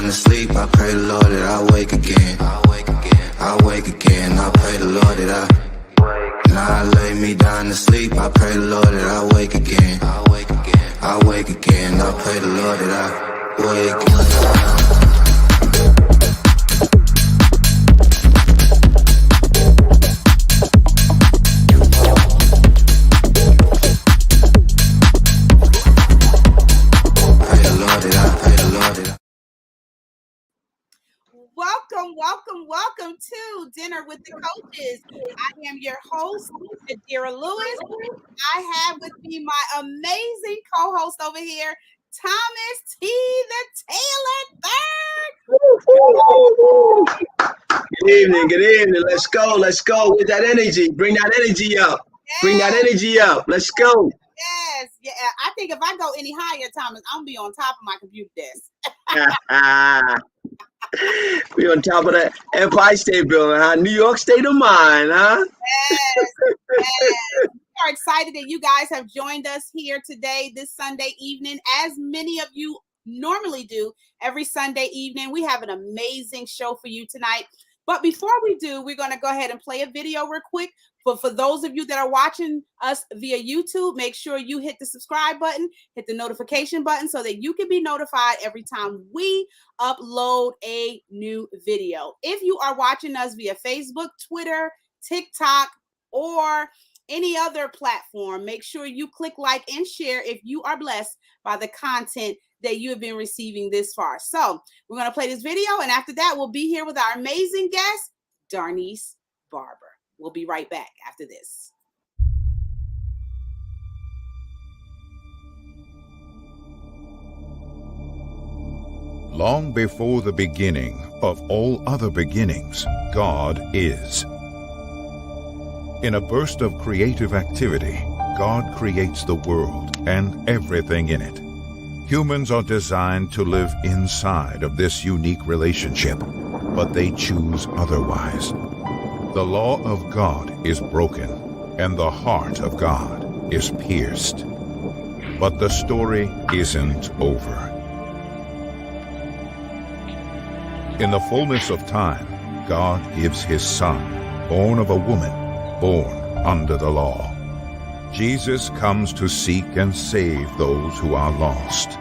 to sleep, I pray the Lord that I wake again. I wake again, I pray the Lord that I now I lay me down to sleep, I pray the Lord that I wake again. I wake again, I pray the Lord that I wake again. Welcome to Dinner with the Coaches. I am your host, Nadira Lewis. I have with me my amazing co-host over here, Thomas T. the Taylor III. Good evening. Let's go. With that energy. Bring that energy up. Let's go. Yes. Yeah. I think if I go any higher, Thomas, I'm gonna be on top of my computer desk. We on top of that Empire State Building, huh? New York State of Mind, huh? Yes. We are excited that you guys have joined us here today, this Sunday evening, as many of you normally do every Sunday evening. We have an amazing show for you tonight. But before we do, we're going to go ahead and play a video real quick. But for those of you that are watching us via YouTube, make sure you hit the subscribe button, hit the notification button so that you can be notified every time we upload a new video. If you are watching us via Facebook, Twitter, TikTok, or any other platform, make sure you click like and share if you are blessed by the content that you have been receiving this far. So we're going to play this video, and after that, we'll be here with our amazing guest, Darneece Barber. We'll be right back after this. Long before the beginning of all other beginnings, God is. In a burst of creative activity, God creates the world and everything in it. Humans are designed to live inside of this unique relationship, but they choose otherwise. The law of God is broken, and the heart of God is pierced. But the story isn't over. In the fullness of time, God gives his Son, born of a woman, born under the law. Jesus comes to seek and save those who are lost,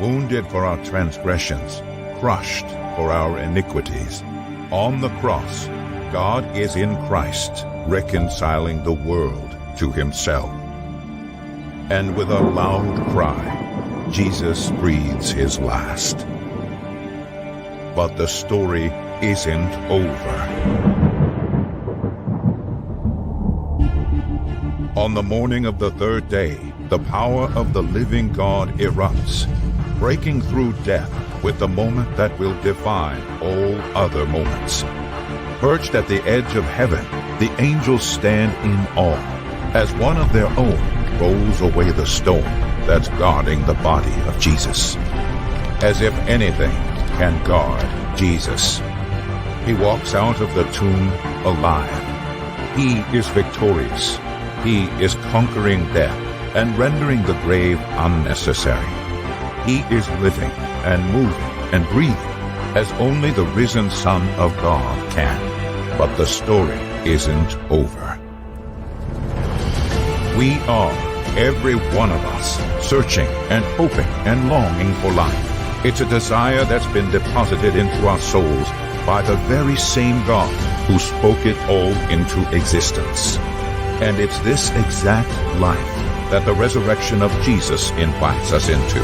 wounded for our transgressions, crushed for our iniquities. On the cross, God is in Christ, reconciling the world to himself. And with a loud cry, Jesus breathes his last. But the story isn't over. On the morning of the third day, the power of the living God erupts, breaking through death with the moment that will define all other moments. Perched at the edge of heaven, the angels stand in awe as one of their own rolls away the stone that's guarding the body of Jesus. As if anything can guard Jesus. He walks out of the tomb alive. He is victorious. He is conquering death and rendering the grave unnecessary. He is living and moving and breathing as only the risen Son of God can. But the story isn't over. We are, every one of us, searching and hoping and longing for life. It's a desire that's been deposited into our souls by the very same God who spoke it all into existence. And it's this exact life that the resurrection of Jesus invites us into.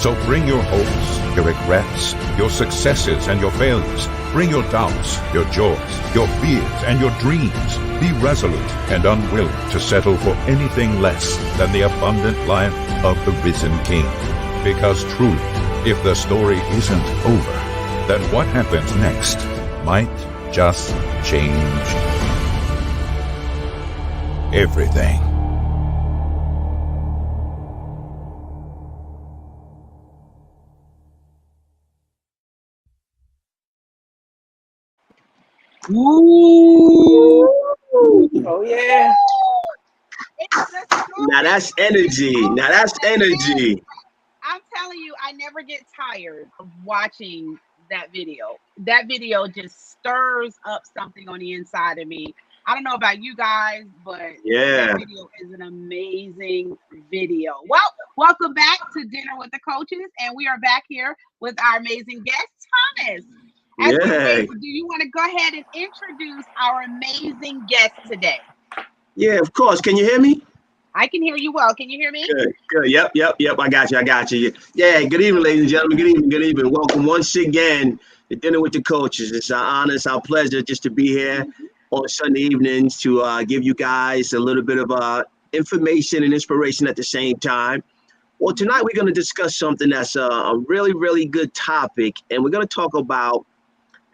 So bring your hopes, your regrets, your successes and your failures. Bring your doubts, your joys, your fears and your dreams. Be resolute and unwilling to settle for anything less than the abundant life of the risen King. Because truly, if the story isn't over, then what happens next might just change everything. Ooh. Oh yeah. Now that's energy. I'm telling you, I never get tired of watching that video. That video just stirs up something on the inside of me. I don't know about you guys, but Yeah. that video is an amazing video. Well, welcome back to Dinner with the Coaches, and we are back here with our amazing guest, Thomas. As we wait, do you want to go ahead and introduce our amazing guest today? Yeah, of course. Can you hear me? I can hear you well. Can you hear me? Good. Yep. I got you. Yeah, good evening, ladies and gentlemen. Good evening. Welcome once again to Dinner with the Coaches. It's our honor, it's our pleasure just to be here on Sunday evenings to give you guys a little bit of information and inspiration at the same time. Well, tonight we're going to discuss something that's a really, really good topic, and we're going to talk about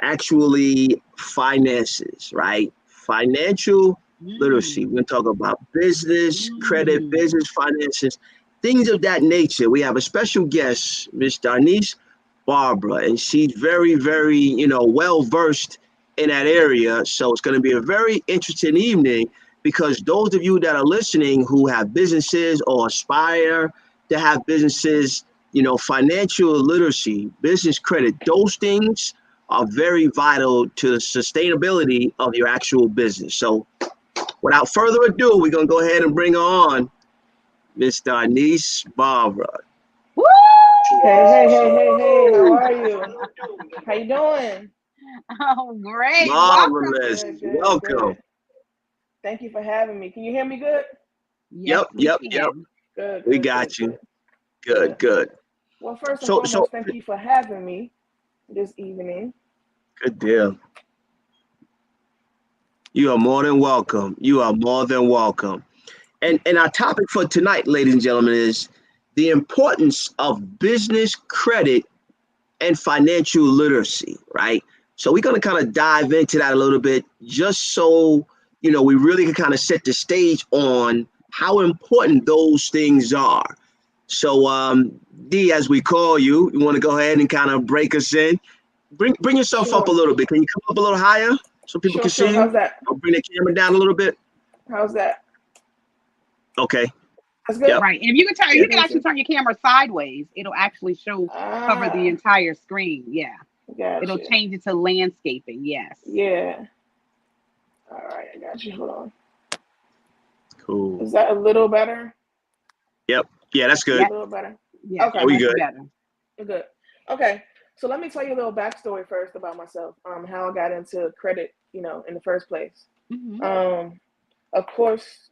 actually finances, right? Financial literacy. We're going to talk about business, credit, business, finances, things of that nature. We have a special guest, Miss Darneece Barber, and she's very, very, well versed in that area. So it's going to be a very interesting evening because those of you that are listening who have businesses or aspire to have businesses, financial literacy, business credit, those things are very vital to the sustainability of your actual business. So without further ado, we're going to go ahead and bring on Miss Darneece Barber. Woo! Hey, how are you? How you doing? Oh, great. Marvelous. Good. Welcome. Thank you for having me. Can you hear me good? Yep. Good. We got you. Good. Well, first and foremost, thank you for having me this evening. Good deal. You are more than welcome. And our topic for tonight, ladies and gentlemen, is the importance of business credit and financial literacy, right? So we're going to kind of dive into that a little bit just so, we really can kind of set the stage on how important those things are. So, D, as we call you, you want to go ahead and kind of break us in? Bring yourself up a little bit. Can you come up a little higher so people can see you? How's that? I'll bring the camera down a little bit. How's that? Okay. That's good. Yep. Right. And if you can turn, you can actually turn your camera sideways. It'll actually cover the entire screen. Yeah. Gotcha. It'll change it to landscaping. Yes. Yeah. All right, I got you. Hold on. Cool. Is that a little better? Yep. Yeah, that's good. A little better. Yeah. Okay. We good. We're good. Okay. So let me tell you a little backstory first about myself. How I got into credit, in the first place. Mm-hmm. Of course,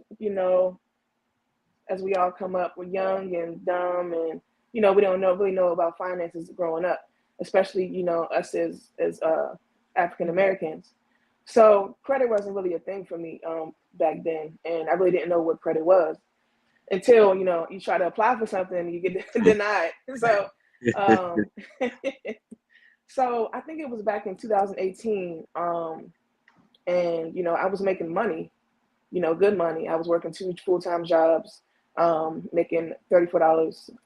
as we all come up, we're young and dumb, and we don't really know about finances growing up, especially us as African Americans. So credit wasn't really a thing for me back then, and I really didn't know what credit was until you try to apply for something and you get denied. So so I think it was back in 2018, and I was making money, good money. I was working 2 full-time jobs, making $34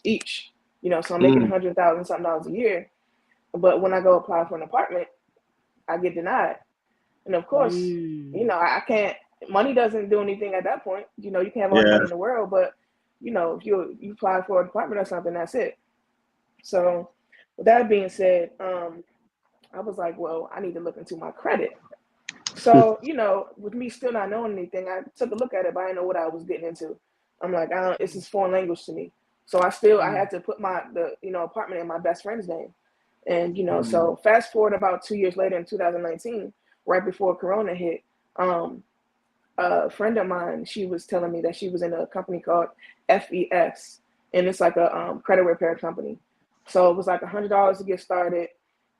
each, so I'm making $100,000 something a year. But when I go apply for an apartment, I get denied. And of course, I can't, money doesn't do anything at that point. You can have all the money in the world, but if you apply for an apartment or something, that's it. So with that being said, I was like, well, I need to look into my credit. So, with me still not knowing anything, I took a look at it, but I didn't know what I was getting into. I'm like, this is foreign language to me. So I had to put the apartment in my best friend's name. And, so fast forward about 2 years later in 2019, right before Corona hit, a friend of mine, she was telling me that she was in a company called FES, and it's like a credit repair company. So it was like $100 to get started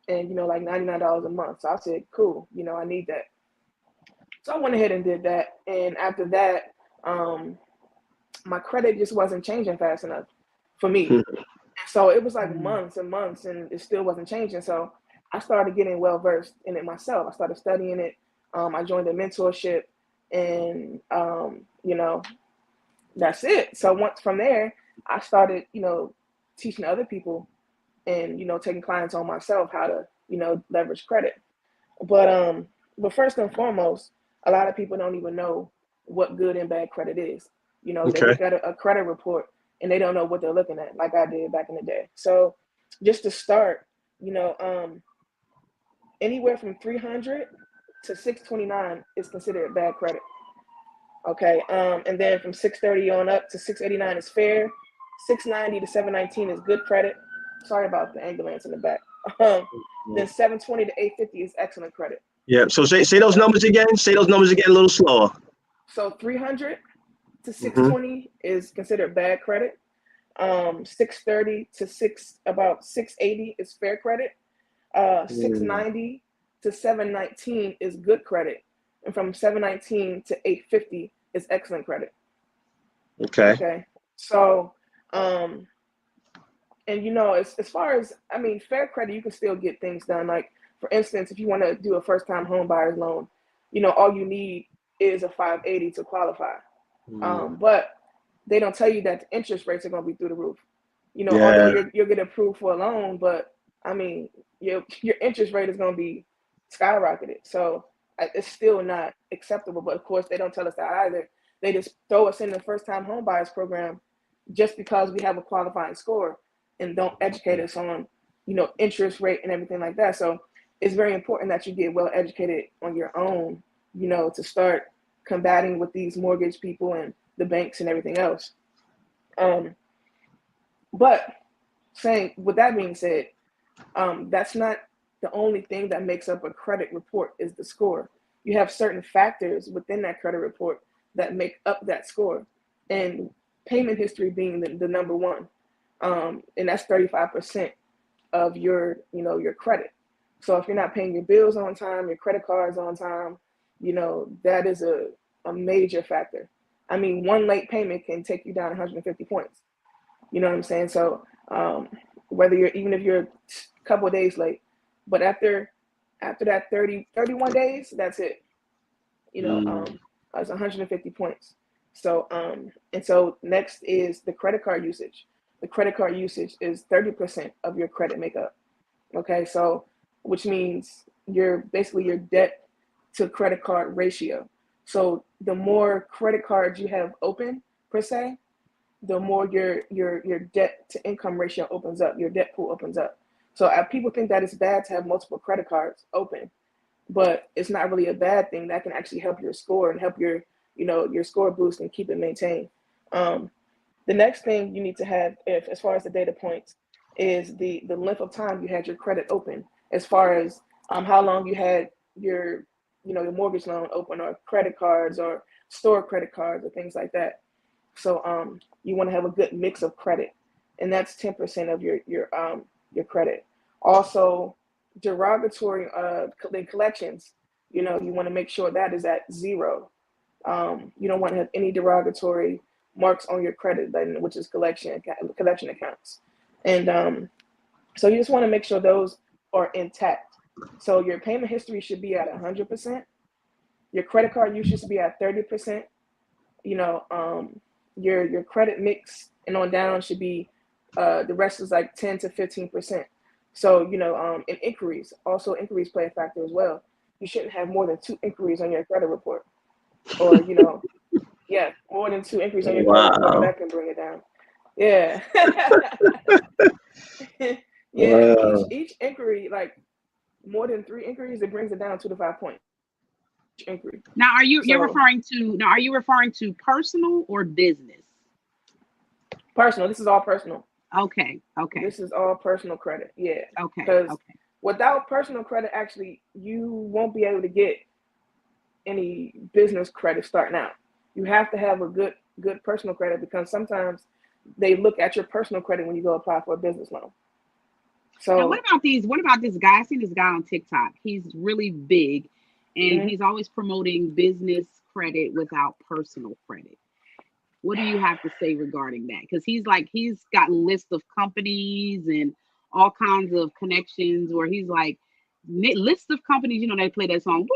and, like $99 a month. So I said, cool, I need that. So I went ahead and did that. And after that, my credit just wasn't changing fast enough for me. So it was like months and months and it still wasn't changing. So I started getting well versed in it myself. I started studying it. I joined a mentorship and, that's it. So once from there, I started, teaching other people and, taking clients on myself how to, leverage credit. But first and foremost, a lot of people don't even know what good and bad credit is. They look at a credit report and they don't know what they're looking at, like I did back in the day. So just to start, anywhere from 300 to 629 is considered bad credit. Okay, and then from 630 on up to 689 is fair. 690 to 719 is good credit. Sorry about the ambulance in the back. Then 720 to 850 is excellent credit. Yeah. So say those numbers again. Say those numbers again a little slower. So 300 to 620 is considered bad credit. 630 to 680 is fair credit. 690 to 719 is good credit. And from 719 to 850 is excellent credit. Okay. So, and as far as, fair credit, you can still get things done. Like, for instance, if you want to do a first-time home buyer's loan, all you need is a 580 to qualify. But they don't tell you that the interest rates are going to be through the roof. Although you'll get approved for a loan, but your interest rate is going to be skyrocketed. So it's still not acceptable. But of course, they don't tell us that either. They just throw us in the first-time home buyers program just because we have a qualifying score, and don't educate us on, interest rate and everything like that. So it's very important that you get well educated on your own, to start combating with these mortgage people and the banks and everything else. But with that being said, that's not the only thing that makes up a credit report is the score. You have certain factors within that credit report that make up that score, and payment history being the number one. And that's 35% of your credit. So if you're not paying your bills on time, your credit cards on time, that is a major factor. One late payment can take you down 150 points. You know what I'm saying? So even if you're a couple of days late, but after that 31 days, that's it. It's 150 points. So and so next is the credit card usage. The credit card usage is 30% of your credit makeup. Okay, so which means your debt to credit card ratio. So the more credit cards you have open per se, the more your debt to income ratio opens up, your debt pool opens up. So people think that it's bad to have multiple credit cards open, but it's not really a bad thing. That can actually help your score and help your score boost and keep it maintained. The next thing you need to have, as far as the data points, is the length of time you had your credit open, as far as how long you had your mortgage loan open, or credit cards, or store credit cards, or things like that. So you want to have a good mix of credit, and that's 10% of your credit. Also, derogatory collections. You want to make sure that is at 0. You don't want to have any derogatory marks on your credit, which is collection accounts. And so you just want to make sure those are intact. So your payment history should be at 100%. Your credit card usage should be at 30%. Your credit mix and on down should be, the rest is like 10 to 15%. So, and inquiries play a factor as well. You shouldn't have more than 2 inquiries on your credit report, or, more than 2 inquiries on your credit report. That can bring it down. Yeah. Yeah. Wow. Each inquiry, like more than 3 inquiries, it brings it down to the 5 points. Inquiry. Now, are you referring to personal or business? Personal. This is all personal. Okay. This is all personal credit. Yeah. Okay. Because without personal credit, actually, you won't be able to get any business credit starting out. You have to have a good personal credit, because sometimes they look at your personal credit when you go apply for a business loan. So now what about this guy? I seen this guy on TikTok. He's really big, and he's always promoting business credit without personal credit. What do you have to say regarding that? Because he's got lists of companies and all kinds of connections where he's like, lists of companies, they play that song.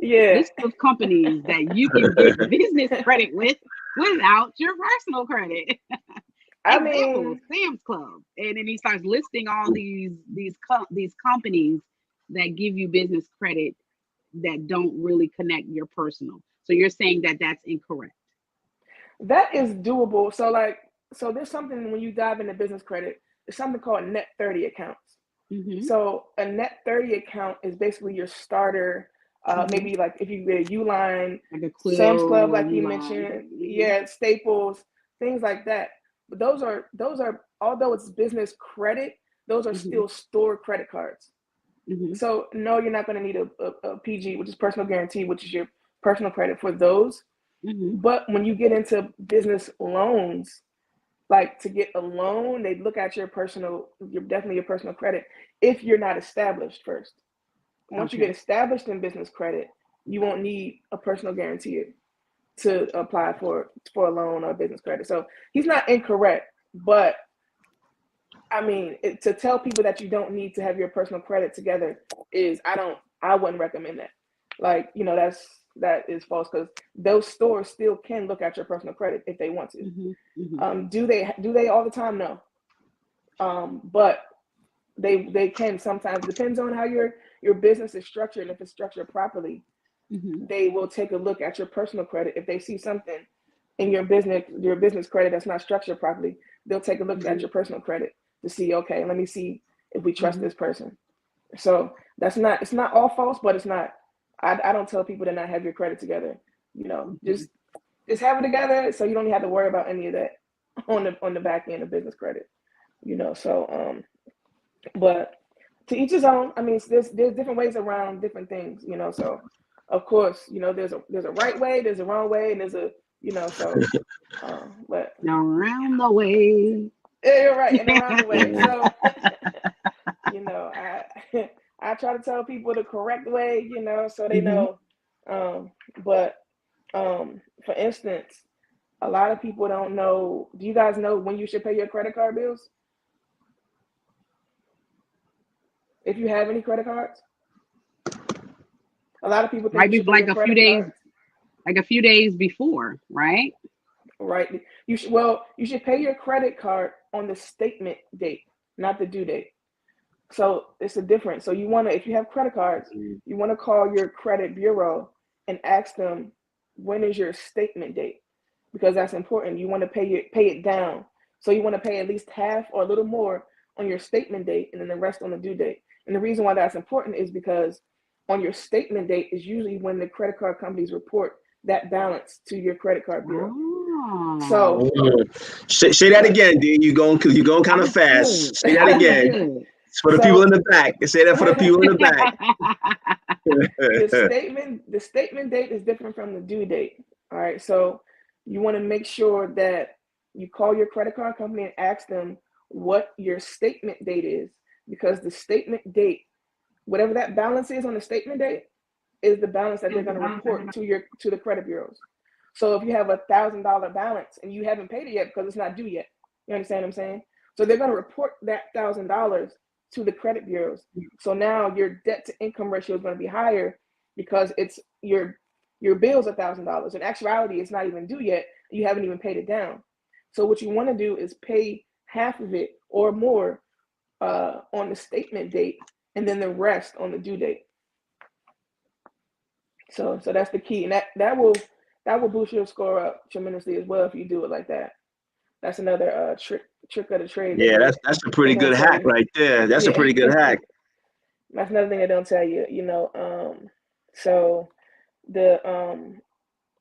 Yeah. List of companies that you can get business credit with without your personal credit. Example, Sam's Club. And then he starts listing all these companies that give you business credit that don't really connect your personal. So you're saying that that's incorrect? That is doable. So so there's something when you dive into business credit, there's something called net 30 accounts. Mm-hmm. So a net 30 account is basically your starter. Maybe like if you get a Uline, Like a Quill, Sam's Club, like you Uline. mentioned, yeah, Staples, things like that. But those are although it's business credit, those are still store credit cards. So no, you're not going to need a PG, which is personal guarantee, which is your personal credit for those. But when you get into business loans, like to get a loan, they look at your definitely your personal credit if you're not established first. Once you get established in business credit, you won't need a personal guarantee to apply for a loan or business credit. So he's not incorrect, but I mean, to tell people that you don't need to have your personal credit together I wouldn't recommend that. Like, you know, that is false, because those stores still can look at your personal credit if they want to. Do they all the time? No. But they can sometimes. Depends on how your business is structured. And if it's structured properly, they will take a look at your personal credit. If they see something in your business credit that's not structured properly, they'll take a look at your personal credit to see, okay, let me see if we trust this person. So it's not all false, but it's not. I don't tell people to not have your credit together. You know, just have it together so you don't have to worry about any of that on the back end of business credit. You know, so but to each his own. I mean, there's different ways around different things. You know, so of course, you know, there's a right way, there's a wrong way, and there's a, you know, so but around the way. Yeah, you're right, and around the way. So you know, I try to tell people the correct way, you know, so they know. But for instance, a lot of people don't know. Do you guys know when you should pay your credit card bills? If you have any credit cards, a lot of people think might be like a few days, like a few days before, right? Right. You should pay your credit card on the statement date, not the due date. So it's a difference. So if you have credit cards, you want to call your credit bureau and ask them, when is your statement date? Because that's important. You want to pay it down. So you want to pay at least half or a little more on your statement date and then the rest on the due date. And the reason why that's important is because on your statement date is usually when the credit card companies report that balance to your credit card bureau. So say that again, D. You're going kind of fast. Say that again. It's for the people in the back. Say that for the people in the back. The statement date is different from the due date. All right. So you want to make sure that you call your credit card company and ask them what your statement date is, because the statement date, whatever that balance is on the statement date, is the balance that they're going to report to the credit bureaus. So if you have $1,000 balance and you haven't paid it yet because it's not due yet, you understand what I'm saying? So they're going to report that $1,000 to the credit bureaus. So now your debt to income ratio is going to be higher because it's your bill's $1,000. In actuality, it's not even due yet. You haven't even paid it down. So what you want to do is pay half of it or more on the statement date, and then the rest on the due date. So that's the key, and that will boost your score up tremendously as well if you do it like that. That's another trick of the trade. Yeah, that's a pretty good hack right there. That's a pretty good hack. That's another thing they don't tell you, you know. So the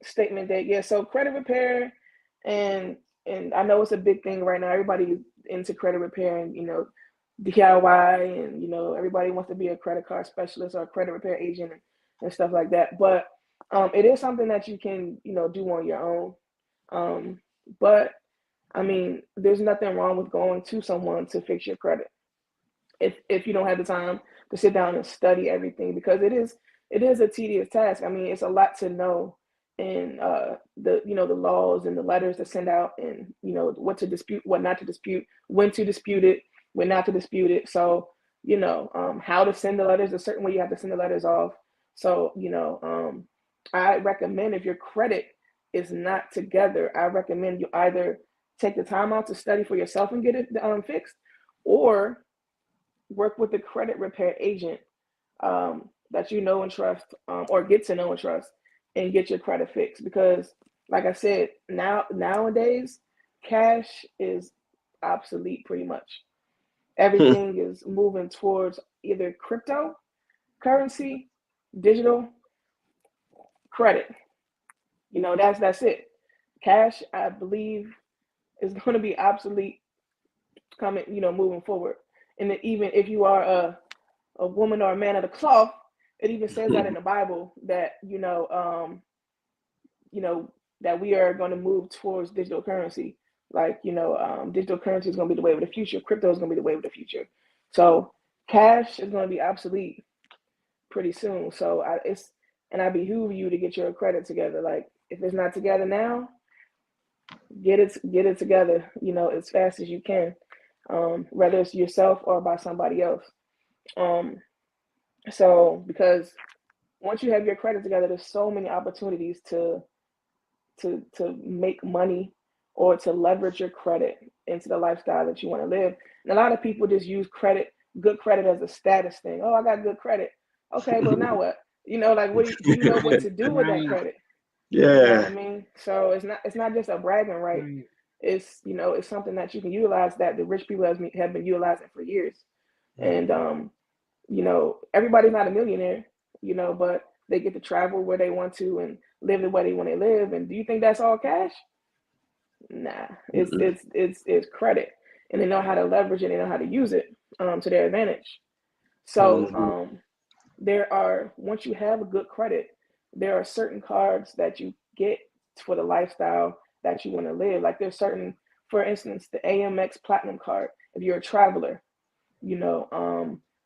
statement date, yeah. So credit repair, and I know it's a big thing right now. Everybody's into credit repair, and you know, DIY, and you know, everybody wants to be a credit card specialist or a credit repair agent and stuff like that. But it is something that you can, you know, do on your own. But I mean, there's nothing wrong with going to someone to fix your credit if you don't have the time to sit down and study everything, because it is a tedious task. I mean, it's a lot to know, and the laws and the letters to send out, and you know what to dispute, what not to dispute, when to dispute it, when not to dispute it. So you know how to send the letters, a certain way you have to send the letters off. So you know I recommend, if your credit is not together, I recommend you either take the time out to study for yourself and get it fixed, or work with a credit repair agent that you know and trust, or get to know and trust, and get your credit fixed. Because like I said, nowadays cash is obsolete pretty much. Everything is moving towards either cryptocurrency, digital, credit. That's it. Cash, I believe, is going to be obsolete coming, moving forward. And even if you are a woman or a man of the cloth, it even says that in the Bible that that we are going to move towards digital currency. Like digital currency is going to be the way of the future. Crypto is going to be the way of the future. So cash is going to be obsolete pretty soon. So I behoove you to get your credit together. Like if it's not together now, get it together. As fast as you can, whether it's yourself or by somebody else. So because once you have your credit together, there's so many opportunities to make money or to leverage your credit into the lifestyle that you want to live. And a lot of people just use good credit as a status thing. Oh, I got good credit. Okay, but now what? Like what do you know what to do with that credit? Yeah. You know what I mean? So it's not just a bragging right. It's it's something that you can utilize that the rich people have been utilizing for years. And everybody's not a millionaire, but they get to travel where they want to and live the way they want to live. And do you think that's all cash? Nah, it's credit, and they know how to leverage it. They know how to use it to their advantage. So once you have a good credit, there are certain cards that you get for the lifestyle that you want to live. Like there's certain, for instance, the Amex Platinum card. If you're a traveler,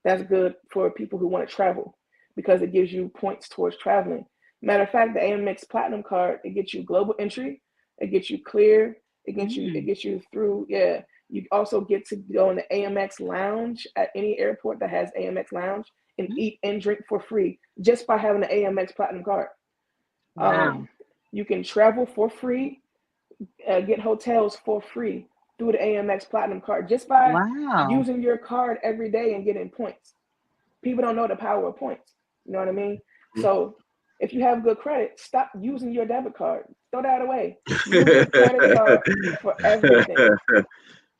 that's good for people who want to travel because it gives you points towards traveling. Matter of fact, the Amex Platinum card, it gets you global entry, it gets you clear, it gets you through. Yeah, you also get to go in the Amex Lounge at any airport that has Amex Lounge and eat and drink for free just by having the Amex Platinum card. Wow. You can travel for free, get hotels for free through the Amex Platinum card just by using your card every day and getting points. People don't know the power of points. You know what I mean? So if you have good credit, stop using your debit card. Throw that away. Use your credit card for everything.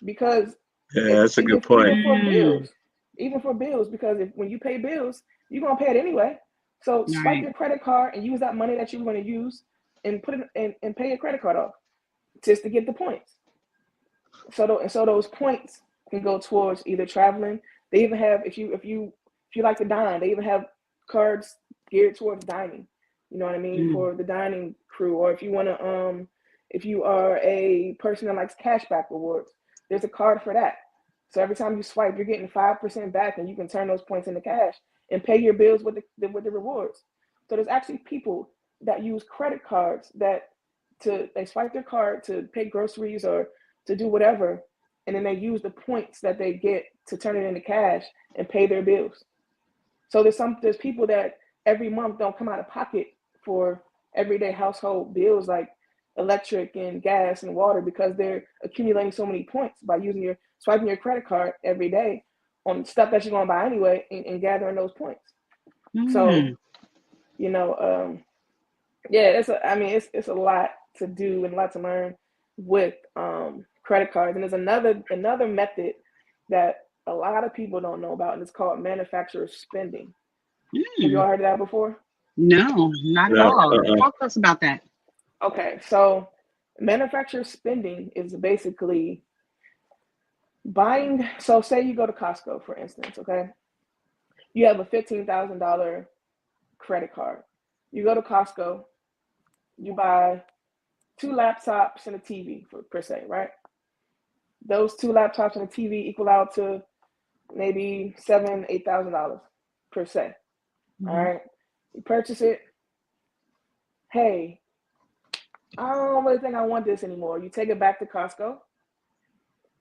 Because that's a good point. Even for bills, because when you pay bills, you're gonna pay it anyway. So swipe your credit card and use that money that you're going to use and put it and pay your credit card off just to get the points. So those points can go towards either traveling. They even have if you like to dine, they even have cards geared towards dining. You know what I mean? For the dining crew, or if you want to if you are a person that likes cashback rewards, there's a card for that. So every time you swipe, you're getting 5% back, and you can turn those points into cash and pay your bills with the rewards. So there's actually people that use credit cards they swipe their card to pay groceries or to do whatever, and then they use the points that they get to turn it into cash and pay their bills. So there's people that every month don't come out of pocket for everyday household bills like electric and gas and water because they're accumulating so many points by swiping your credit card every day on stuff that you're going to buy anyway and gathering those points. So, it's a lot to do and a lot to learn with credit cards. And there's another method that a lot of people don't know about, and it's called manufacturer spending. Have you all heard of that before? No, not at all. Talk to us about that. Okay, so manufacturer spending is basically buying. So say you go to Costco, for instance, okay? You have a $15,000 credit card. You go to Costco, you buy 2 laptops and a TV per se, right? Those 2 laptops and a TV equal out to maybe $7,000-8,000 per se. All right, you purchase it. Hey, I don't really think I want this anymore. You take it back to Costco,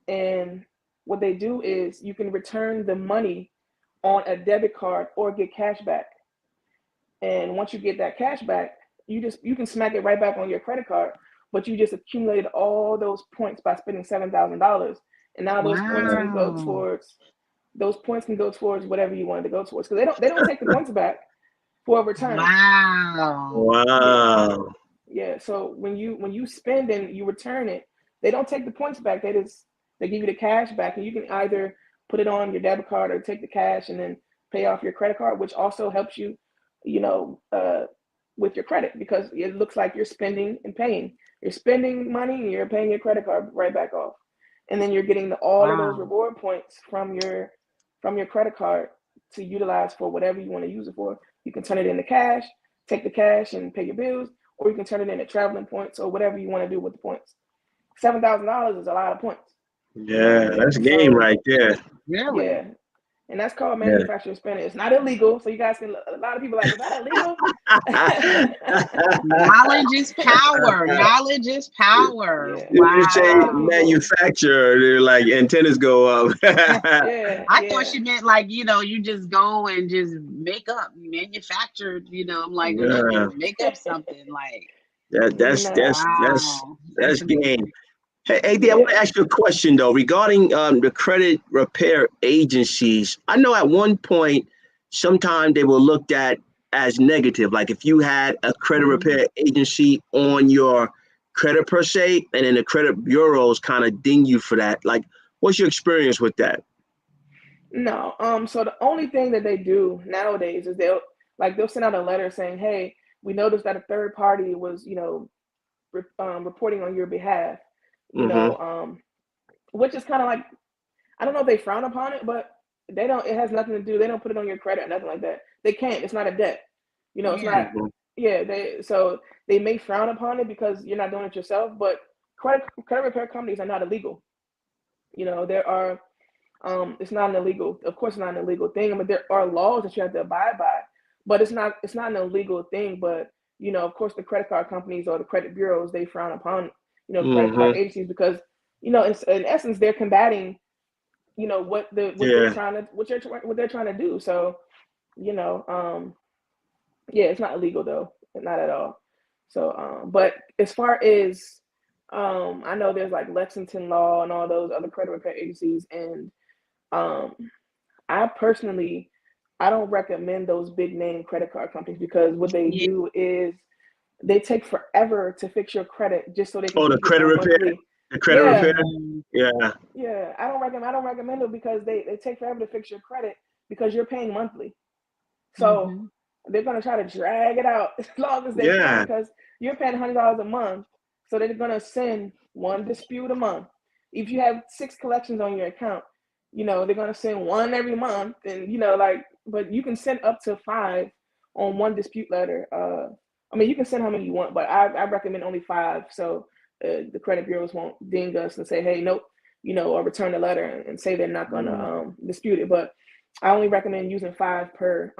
and what they do is you can return the money on a debit card or get cash back. And once you get that cash back, you can smack it right back on your credit card, but you just accumulated all those points by spending $7,000. And now those points can go towards whatever you wanted to go towards, because they don't take the points back for a return. Wow. Yeah. So when you spend and you return it, they don't take the points back. They give you the cash back, and you can either put it on your debit card or take the cash and then pay off your credit card, which also helps you, with your credit, because it looks like you're spending and paying. You're spending money and you're paying your credit card right back off, and then you're getting all of those reward points from your credit card to utilize for whatever you want to use it for. You can turn it into cash, take the cash and pay your bills, or you can turn it into traveling points or whatever you want to do with the points. $7,000 is a lot of points. Yeah, that's a game right there. Really? Yeah. And that's called manufacturing spending. It's not illegal. So you guys can, a lot of people are like, is that illegal? Knowledge is power. Knowledge is power. Yeah. Wow. You say manufacturer, they're like antennas go up. I thought she meant like, you just go and just make up, manufacture, I'm like, make up something like that's game. Hey, AD, I want to ask you a question though regarding the credit repair agencies. I know at one point, sometimes they were looked at as negative. Like if you had a credit repair agency on your credit per se, and then the credit bureaus kind of ding you for that. Like, what's your experience with that? No. So the only thing that they do nowadays is they'll send out a letter saying, hey, we noticed that a third party was, reporting on your behalf. Which is kind of like, I don't know if they frown upon it, but it has nothing to do, they don't put it on your credit or nothing like that. They can't, it's not a debt. It's not, so they may frown upon it because you're not doing it yourself, but credit repair companies are not illegal. There are, it's not an illegal, of course, not an illegal thing, but there are laws that you have to abide by, but it's not an illegal thing. But, of course, the credit card companies or the credit bureaus, they frown upon credit card agencies because, in essence, they're combating, what they're trying to do. So, it's not illegal though, not at all. So, but as far as, I know there's like Lexington Law and all those other credit repair agencies, and I personally, I don't recommend those big name credit card companies because what they do is they take forever to fix your credit just so they can. Oh, the credit repair. The credit repair. Yeah. Yeah, I don't recommend it because they take forever to fix your credit because you're paying monthly. So they're gonna try to drag it out as long as they can because you're paying $100 a month. So they're gonna send one dispute a month. If you have 6 collections on your account, they're gonna send one every month, and but you can send up to 5 on one dispute letter. I mean, you can send how many you want, but I recommend only 5. So the credit bureaus won't ding us and say, hey, nope, or return the letter and say they're not going to dispute it. But I only recommend using 5 per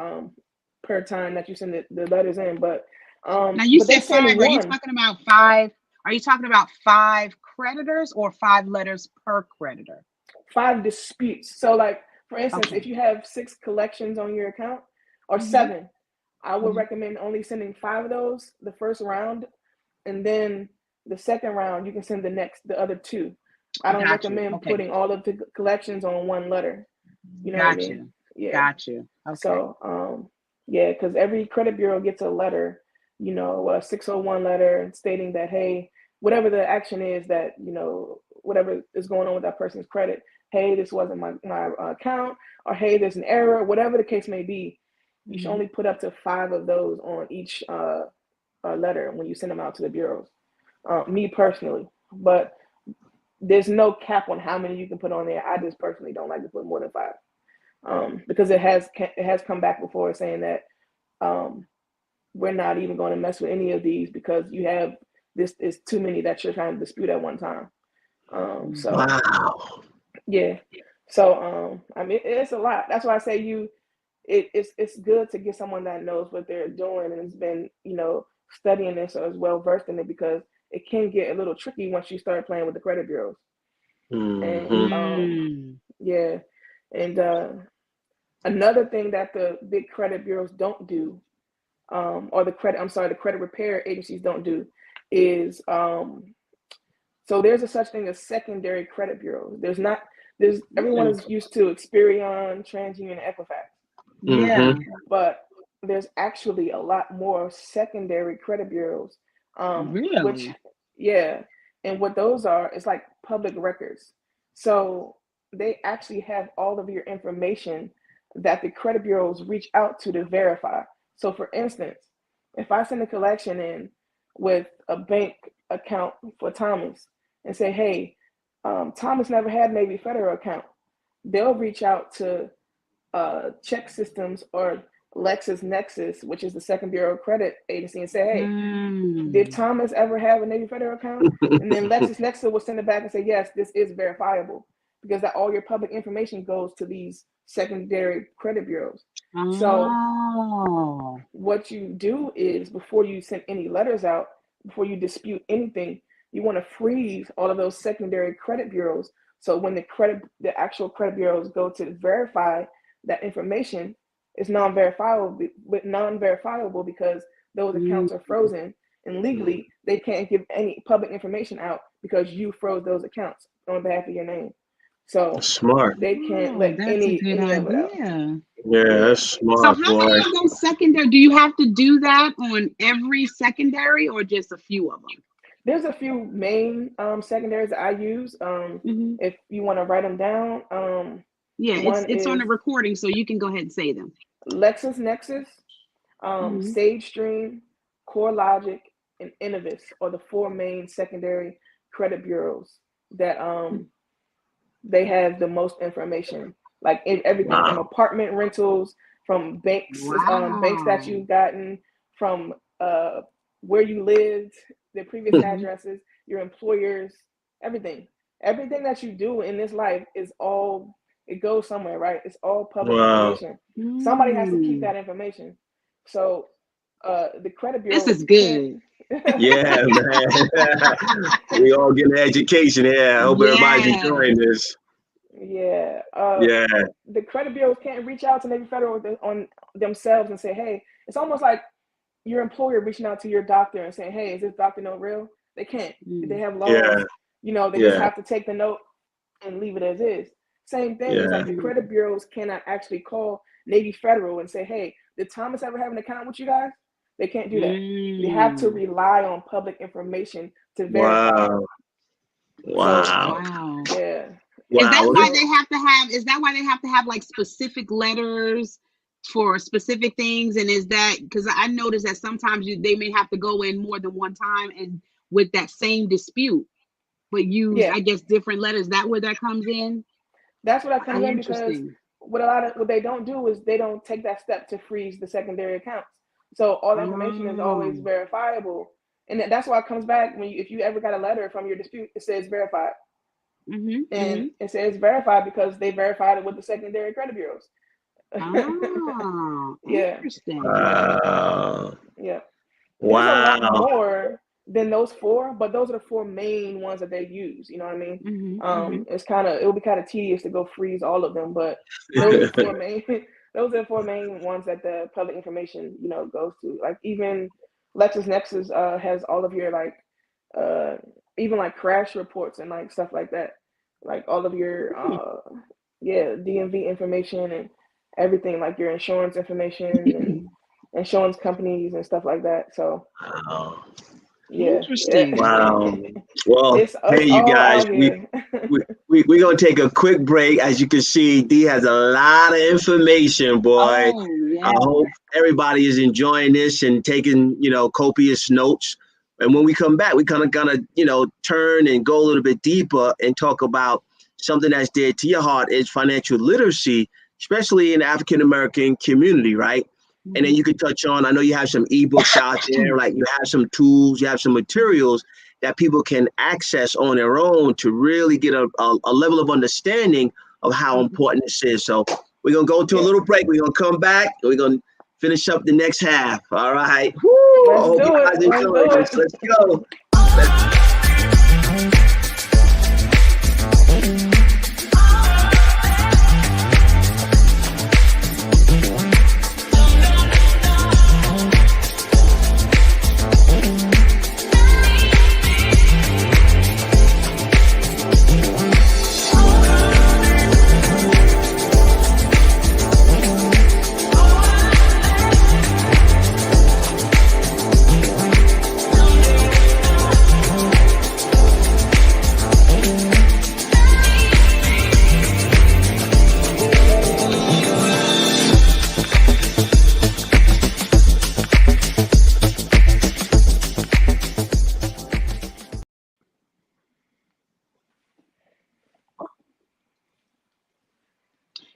time that you send the letters in. But now you said 5. Are you talking about 5? Are you talking about 5 creditors or 5 letters per creditor? 5 disputes. So, like for instance, if you have 6 collections on your account or 7, I would recommend only sending 5 of those the first round, and then the second round you can send the other 2. I don't recommend putting all of the collections on one letter. You know what I mean? Yeah. Got you. Okay. So because every credit bureau gets a letter, a 601 letter stating that, hey, whatever the action is that, whatever is going on with that person's credit, hey, this wasn't my account, or hey, there's an error, whatever the case may be. You should only put up to 5 of those on each letter when you send them out to the bureaus. Me personally, but there's no cap on how many you can put on there. I just personally don't like to put more than 5, because it has come back before saying that we're not even going to mess with any of these because you have this is too many that you're trying to dispute at one time. Yeah. So I mean, it's a lot. That's why I say it's good to get someone that knows what they're doing and has been, studying this or is well versed in it, because it can get a little tricky once you start playing with the credit bureaus. And another thing that the big credit bureaus don't do, or the credit repair agencies don't do, is so there's a such thing as secondary credit bureaus. Everyone is used to Experian, TransUnion, Equifax. Yeah. But there's actually a lot more secondary credit bureaus. Really? And what those are, it's like public records. So they actually have all of your information that the credit bureaus reach out to verify. So for instance, if I send a collection in with a bank account for Thomas and say, hey, Thomas never had Navy Federal account, they'll reach out to Check Systems or LexisNexis, which is the second bureau credit agency, and say, hey, did Thomas ever have a Navy Federal account? And then LexisNexis will send it back and say, yes, this is verifiable, because that all your public information goes to these secondary credit bureaus. So what you do is, before you send any letters out, before you dispute anything, you want to freeze all of those secondary credit bureaus. So when the actual credit bureaus go to verify that information, it's non-verifiable because those accounts are frozen, and legally they can't give any public information out because you froze those accounts on behalf of your name. So smart. They can't let any of it out. Yeah, that's smart. So how many of those secondary, do you have to do that on every secondary or just a few of them? There's a few main secondaries that I use. If you want to write them down. Yeah, it's on the recording, so you can go ahead and say them. LexisNexis, SageStream, CoreLogic, and Innovis are the four main secondary credit bureaus that they have the most information. Like everything from apartment rentals, from banks, banks that you've gotten, from where you lived, their previous addresses, your employers, everything. Everything that you do in this life is all, it goes somewhere, right? It's all public information. Somebody has to keep that information. So the credit bureau. This is good. Yeah, man. We all get an education here. I hope everybody's enjoying this. Yeah. The credit bureaus can't reach out to Navy Federal on themselves and say, hey, it's almost like your employer reaching out to your doctor and saying, hey, is this doctor no real? They can't. They have laws. You know, they just have to take the note and leave it as is. Same thing. It's like the credit bureaus cannot actually call Navy Federal and say, hey, did Thomas ever have an account with you guys? They can't do that. They have to rely on public information to verify. Wow. Yeah. Is that why they have to have? Is that why they have to have like specific letters for specific things? And is that because I noticed that sometimes they may have to go in more than one time and with that same dispute, but use I guess different letters. That where that comes in? That's what I come in, because what they don't do is they don't take that step to freeze the secondary accounts. So all the information is always verifiable, and that's why it comes back if you ever got a letter from your dispute, it says verified. And it says verified because they verified it with the secondary credit bureaus. Interesting. Yeah. There's a lot more than those four, but those are the four main ones that they use. You know what I mean? It'll be kind of tedious to go freeze all of them, but those are the four main. Those are the four main ones that the public information, goes to. Like even LexisNexis has all of your even like crash reports and like stuff like that, like all of your DMV information and everything, like your insurance information and insurance companies and stuff like that. So interesting. Wow. Well, hey, you guys, we're gonna take a quick break. As you can see, D has a lot of information, boy. I hope everybody is enjoying this and taking copious notes. And when we come back, we kind of turn and go a little bit deeper and talk about something that's dear to your heart, is financial literacy, especially in the African-American community, right? And then you can touch on, I know you have some ebooks out there, like you have some tools, you have some materials that people can access on their own to really get a level of understanding of how important this is. So we're going to go to a little break. We're going to come back and we're going to finish up the next half. All right. Woo! I hope you guys enjoy this. Let's go.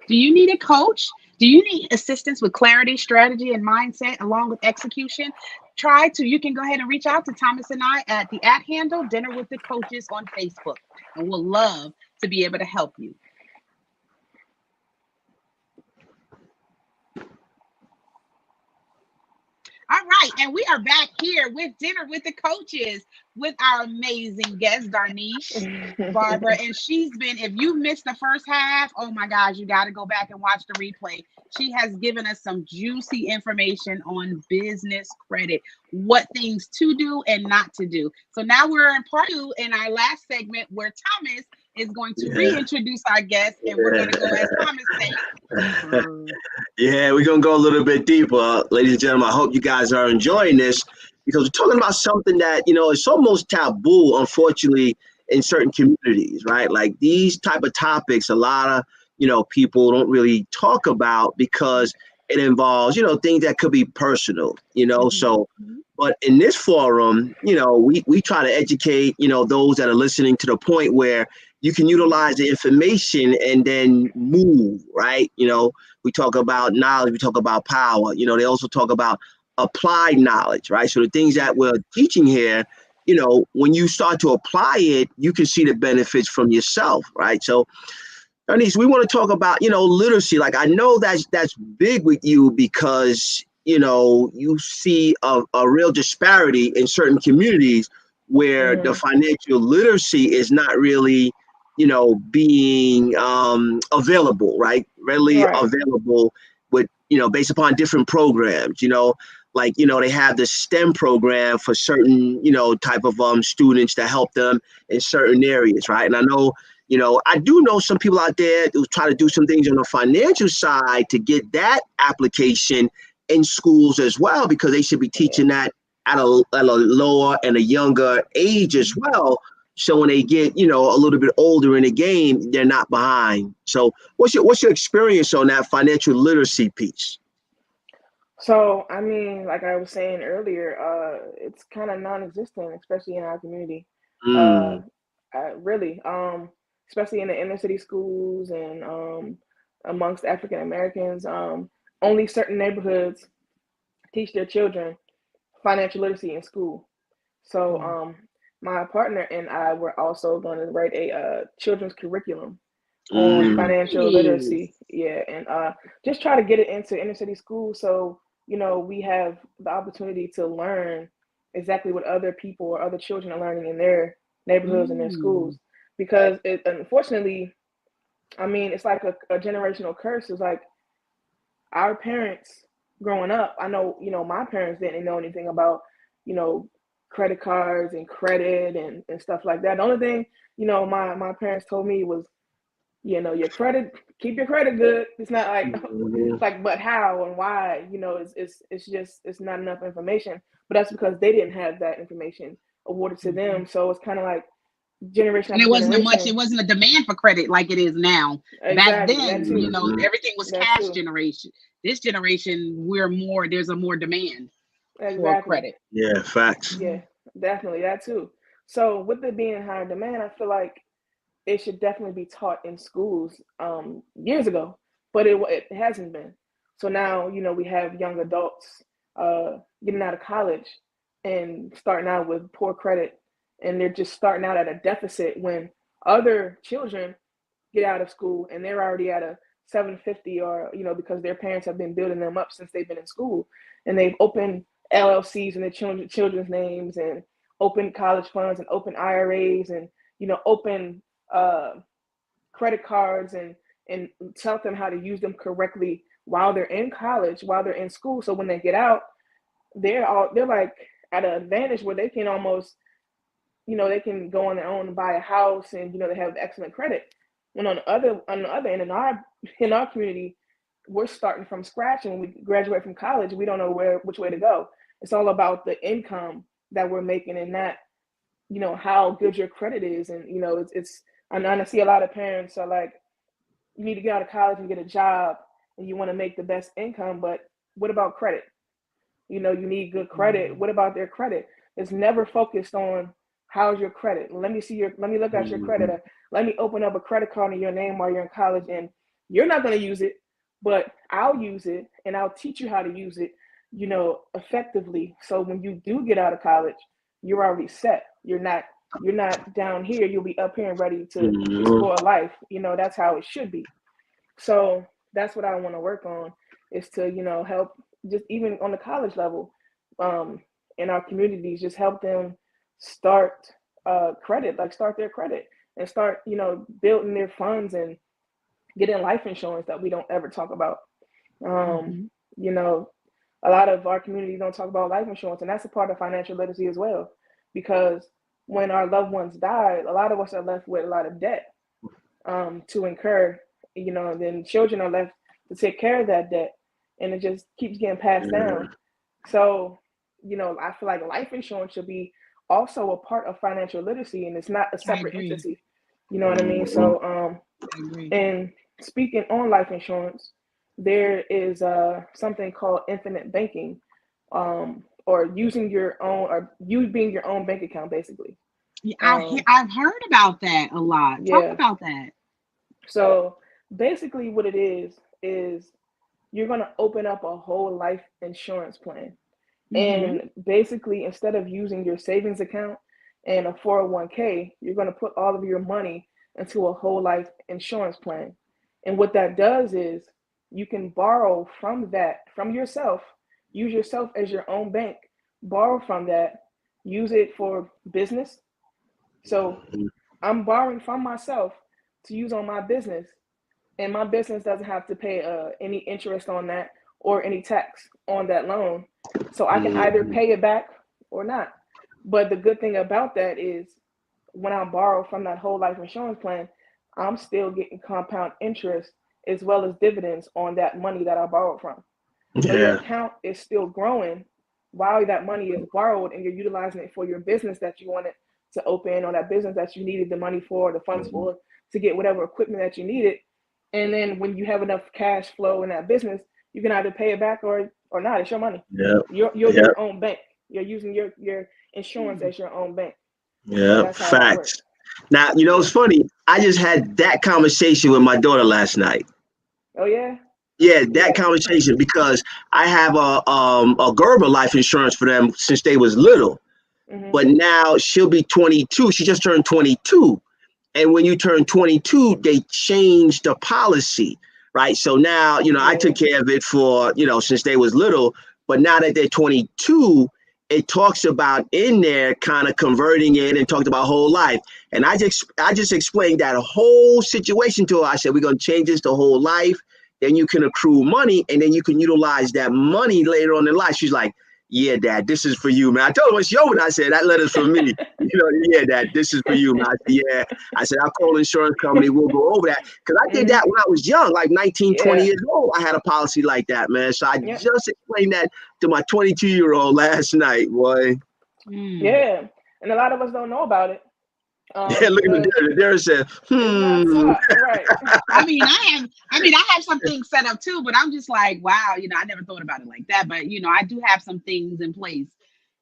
Do you need a coach? Do you need assistance with clarity, strategy, and mindset along with execution? You can go ahead and reach out to Thomas and I at the @handle Dinner with the Coaches on Facebook, and we'll love to be able to help you. All right, and we are back here with Dinner with the Coaches with our amazing guest, Darneece Barber. And she's been, if you missed the first half, oh my gosh, you got to go back and watch the replay. She has given us some juicy information on business credit, what things to do and not to do. So now we're in part 2 in our last segment where Thomas is going to reintroduce our guest, and we're going to go, as Thomas says. Yeah, we're going to go a little bit deeper, ladies and gentlemen. I hope you guys are enjoying this because we're talking about something that, it's almost taboo, unfortunately, in certain communities, right? Like these type of topics, a lot of, people don't really talk about because it involves, things that could be personal, so, but in this forum, we try to educate, those that are listening to the point where you can utilize the information and then move, right? We talk about knowledge, we talk about power. They also talk about applied knowledge, right? So the things that we're teaching here, when you start to apply it, you can see the benefits from yourself, right? So, Darneece, we want to talk about, literacy. Like I know that's big with you because, you see a real disparity in certain communities where the financial literacy is not really being available, right? Readily available with, based upon different programs, like, they have the STEM program for certain, type of students to help them in certain areas, right? And I know, I do know some people out there who try to do some things on the financial side to get that application in schools as well, because they should be teaching that at a lower and a younger age as well. So when they get, a little bit older in the game, they're not behind. So what's your experience on that financial literacy piece? So, I mean, like I was saying earlier, it's kind of non-existent, especially in our community. Really, especially in the inner city schools and amongst African Americans, only certain neighborhoods teach their children financial literacy in school. So, my partner and I were also going to write a children's curriculum on financial literacy. Yeah, and just try to get it into inner city schools so we have the opportunity to learn exactly what other people or other children are learning in their neighborhoods and their schools. Because it, unfortunately, I mean, it's like a generational curse. It's like our parents growing up, I know, my parents didn't know anything about, credit cards and credit and stuff like that. The only thing, my parents told me was, your credit, keep your credit good. It's not like, but how and why, it's not enough information. But that's because they didn't have that information awarded to them. So it's kind of like generation and after it wasn't a demand for credit like it is now. Exactly. Back then, everything was cash generation. This generation, there's a more demand for credit. Yeah, facts. Yeah, definitely that too. So with it being in higher demand, I feel like it should definitely be taught in schools years ago, but it hasn't been. So now, we have young adults getting out of college and starting out with poor credit, and they're just starting out at a deficit when other children get out of school and they're already at a 750 or, because their parents have been building them up since they've been in school, and they've opened LLCs in their children's names and open college funds and open IRAs and, open credit cards and tell them how to use them correctly while they're in college, while they're in school. So when they get out, they're like at an advantage where they can almost, they can go on their own and buy a house and, they have excellent credit. When on the other end, in our community, we're starting from scratch, and when we graduate from college, we don't know which way to go. It's all about the income that we're making and not, how good your credit is. And, I see a lot of parents are like, you need to get out of college and get a job and you want to make the best income, but what about credit? You need good credit. What about their credit? It's never focused on how's your credit. Let me look at your credit. Let me open up a credit card in your name while you're in college and You're not going to use it, but I'll use it and I'll teach you how to use it, effectively. So when you do get out of college, you're already set. You're not down here. You'll be up here and ready to explore life. That's how it should be. So that's what I want to work on, is to, help just even on the college level, in our communities, just help them start start their credit and start, building their funds and getting life insurance that we don't ever talk about. A lot of our communities don't talk about life insurance, and that's a part of financial literacy as well, because when our loved ones die, a lot of us are left with a lot of debt to incur, and then children are left to take care of that debt, and it just keeps getting passed down. So, I feel like life insurance should be also a part of financial literacy, and it's not a separate entity. You know what I mean? So, and speaking on life insurance, there is something called infinite banking, or using your own, or you being your own bank account, basically. Yeah, I've heard about that a lot. Yeah. Talk about that. So basically what it is you're going to open up a whole life insurance plan. And basically, instead of using your savings account and a 401k, you're going to put all of your money into a whole life insurance plan. And what that does is you can borrow from that, from yourself, use yourself as your own bank, borrow from that, use it for business. So I'm borrowing from myself to use on my business, and my business doesn't have to pay any interest on that or any tax on that loan. So I can either pay it back or not. But the good thing about that is when I borrow from that whole life insurance plan, I'm still getting compound interest as well as dividends on that money that I borrowed from. So your account is still growing while that money is borrowed, and you're utilizing it for your business that you wanted to open, or that business that you needed the money for, the funds for, to get whatever equipment that you needed. And then when you have enough cash flow in that business, you can either pay it back or not. It's your money. You're your own bank. You're using your insurance as your own bank. Yeah, facts. Now, it's funny. I just had that conversation with my daughter last night. Oh, yeah? Yeah, that conversation, because I have a Gerber life insurance for them since they was little. But now she'll be 22. She just turned 22. And when you turn 22, they changed the policy, right? So now, I took care of it for, since they was little. But now that they're 22, it talks about in there kind of converting it, and talked about whole life. And I just explained that whole situation to her. I said, we're going to change this to whole life. Then you can accrue money, and then you can utilize that money later on in life. She's like, yeah, Dad, this is for you, man. I told her what's yours. I said, that letter's for me. Yeah, Dad, this is for you, man. I said, yeah. I said, I'll call the insurance company. We'll go over that. Because I did that when I was young, like 19, 20 years old. I had a policy like that, man. So I just explained that to my 22-year-old last night, boy. Yeah. And a lot of us don't know about it. Look at the there said, right. I mean, I have some things set up too, but I'm just like, wow, I never thought about it like that. But I do have some things in place.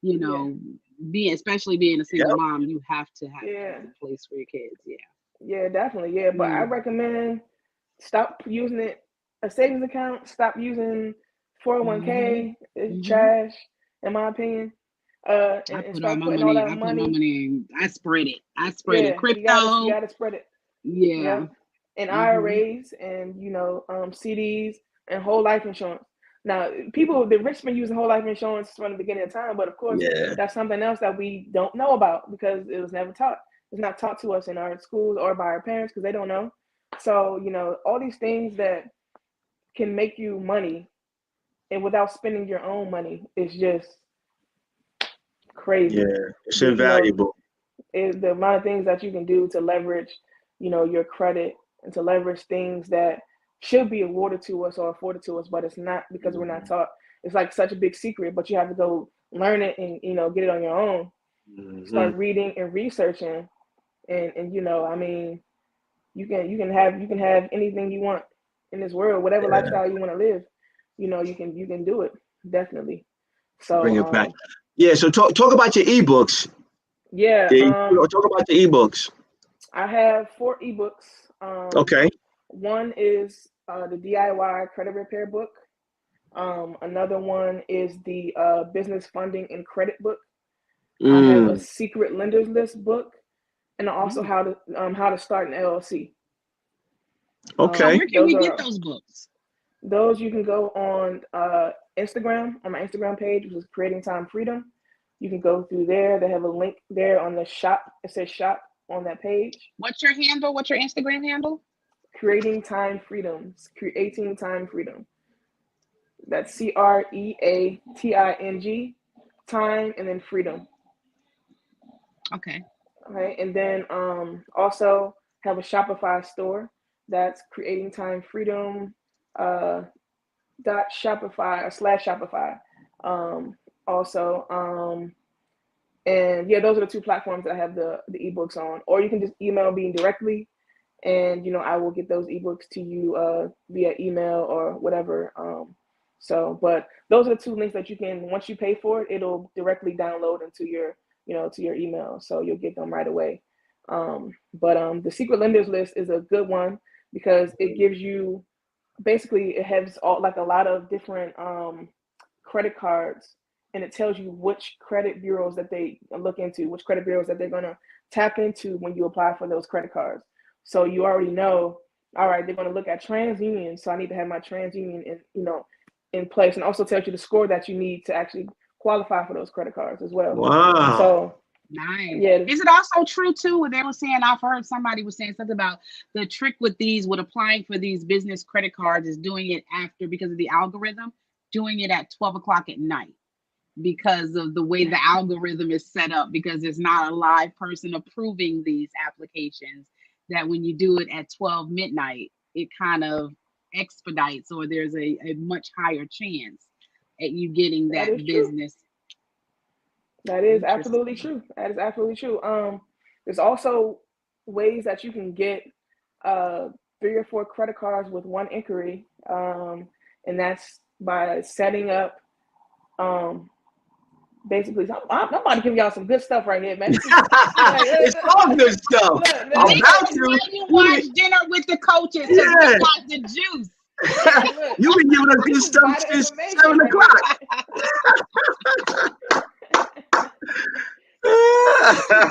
Especially being a single mom, you have to have things in place for your kids. Yeah, definitely. Yeah, but I recommend stop using a savings account. Stop using 401k. It's trash, in my opinion. I put all my money in. I spread it. Crypto. You gotta spread it. Yeah. And IRAs and CDs and whole life insurance. Now, the rich been using whole life insurance from the beginning of time, but of course, that's something else that we don't know about because it was never taught. It's not taught to us in our schools or by our parents because they don't know. So, all these things that can make you money and without spending your own money is just crazy. Yeah, it's invaluable. The amount of things that you can do to leverage, your credit, and to leverage things that should be awarded to us or afforded to us, but it's not because we're not taught. It's like such a big secret, but you have to go learn it and get it on your own. Start reading and researching, and I mean, you can have anything you want in this world, whatever lifestyle you want to live. You can do it, definitely. So bring it back. Yeah, so talk about your ebooks. Yeah. Talk about the ebooks. I have 4 ebooks. Okay. One is the DIY credit repair book. Another one is the business funding and credit book. I have a secret lenders list book, and also how to start an LLC. Okay. Where can we get those books? Those you can go on Instagram, on my Instagram page, which is Creating Time Freedom. You can go through there. They have a link there on the shop. It says shop on that page. What's your handle? What's your Instagram handle? Creating Time Freedom. Creating Time Freedom. That's CREATING, time, and then freedom. Okay. All right. And then also have a Shopify store. That's Creating Time Freedom .shopify or /Shopify. And yeah, those are the two platforms that I have the ebooks on. Or you can just email me directly, and I will get those ebooks to you via email or whatever. But those are the two links that you can, once you pay for it, it'll directly download into your to your email, so you'll get them right away. The secret lenders list is a good one because it gives you, basically it has a lot of different credit cards, and it tells you which credit bureaus that they look into, which credit bureaus that they're going to tap into when you apply for those credit cards. So you already know, all right, they're going to look at TransUnion, so I need to have my TransUnion in place, and also tells you the score that you need to actually qualify for those credit cards as well. Wow. So nice. Yeah. Is it also true too when they were saying, I've heard somebody was saying something about the trick with applying for these business credit cards is doing it after, because of the algorithm, doing it at 12 o'clock at night because of the way the algorithm is set up, because there's not a live person approving these applications, that when you do it at 12 midnight, it kind of expedites, or there's a much higher chance at you getting that business. That is absolutely true. That is absolutely true. There's also ways that you can get 3 or 4 credit cards with one inquiry, and that's by setting up. Basically, I'm about to give y'all some good stuff right here, man. It's all good stuff. I'm about to. You watch Dinner with the Coaches to get out the juice. You've been giving us good stuff since 7 o'clock.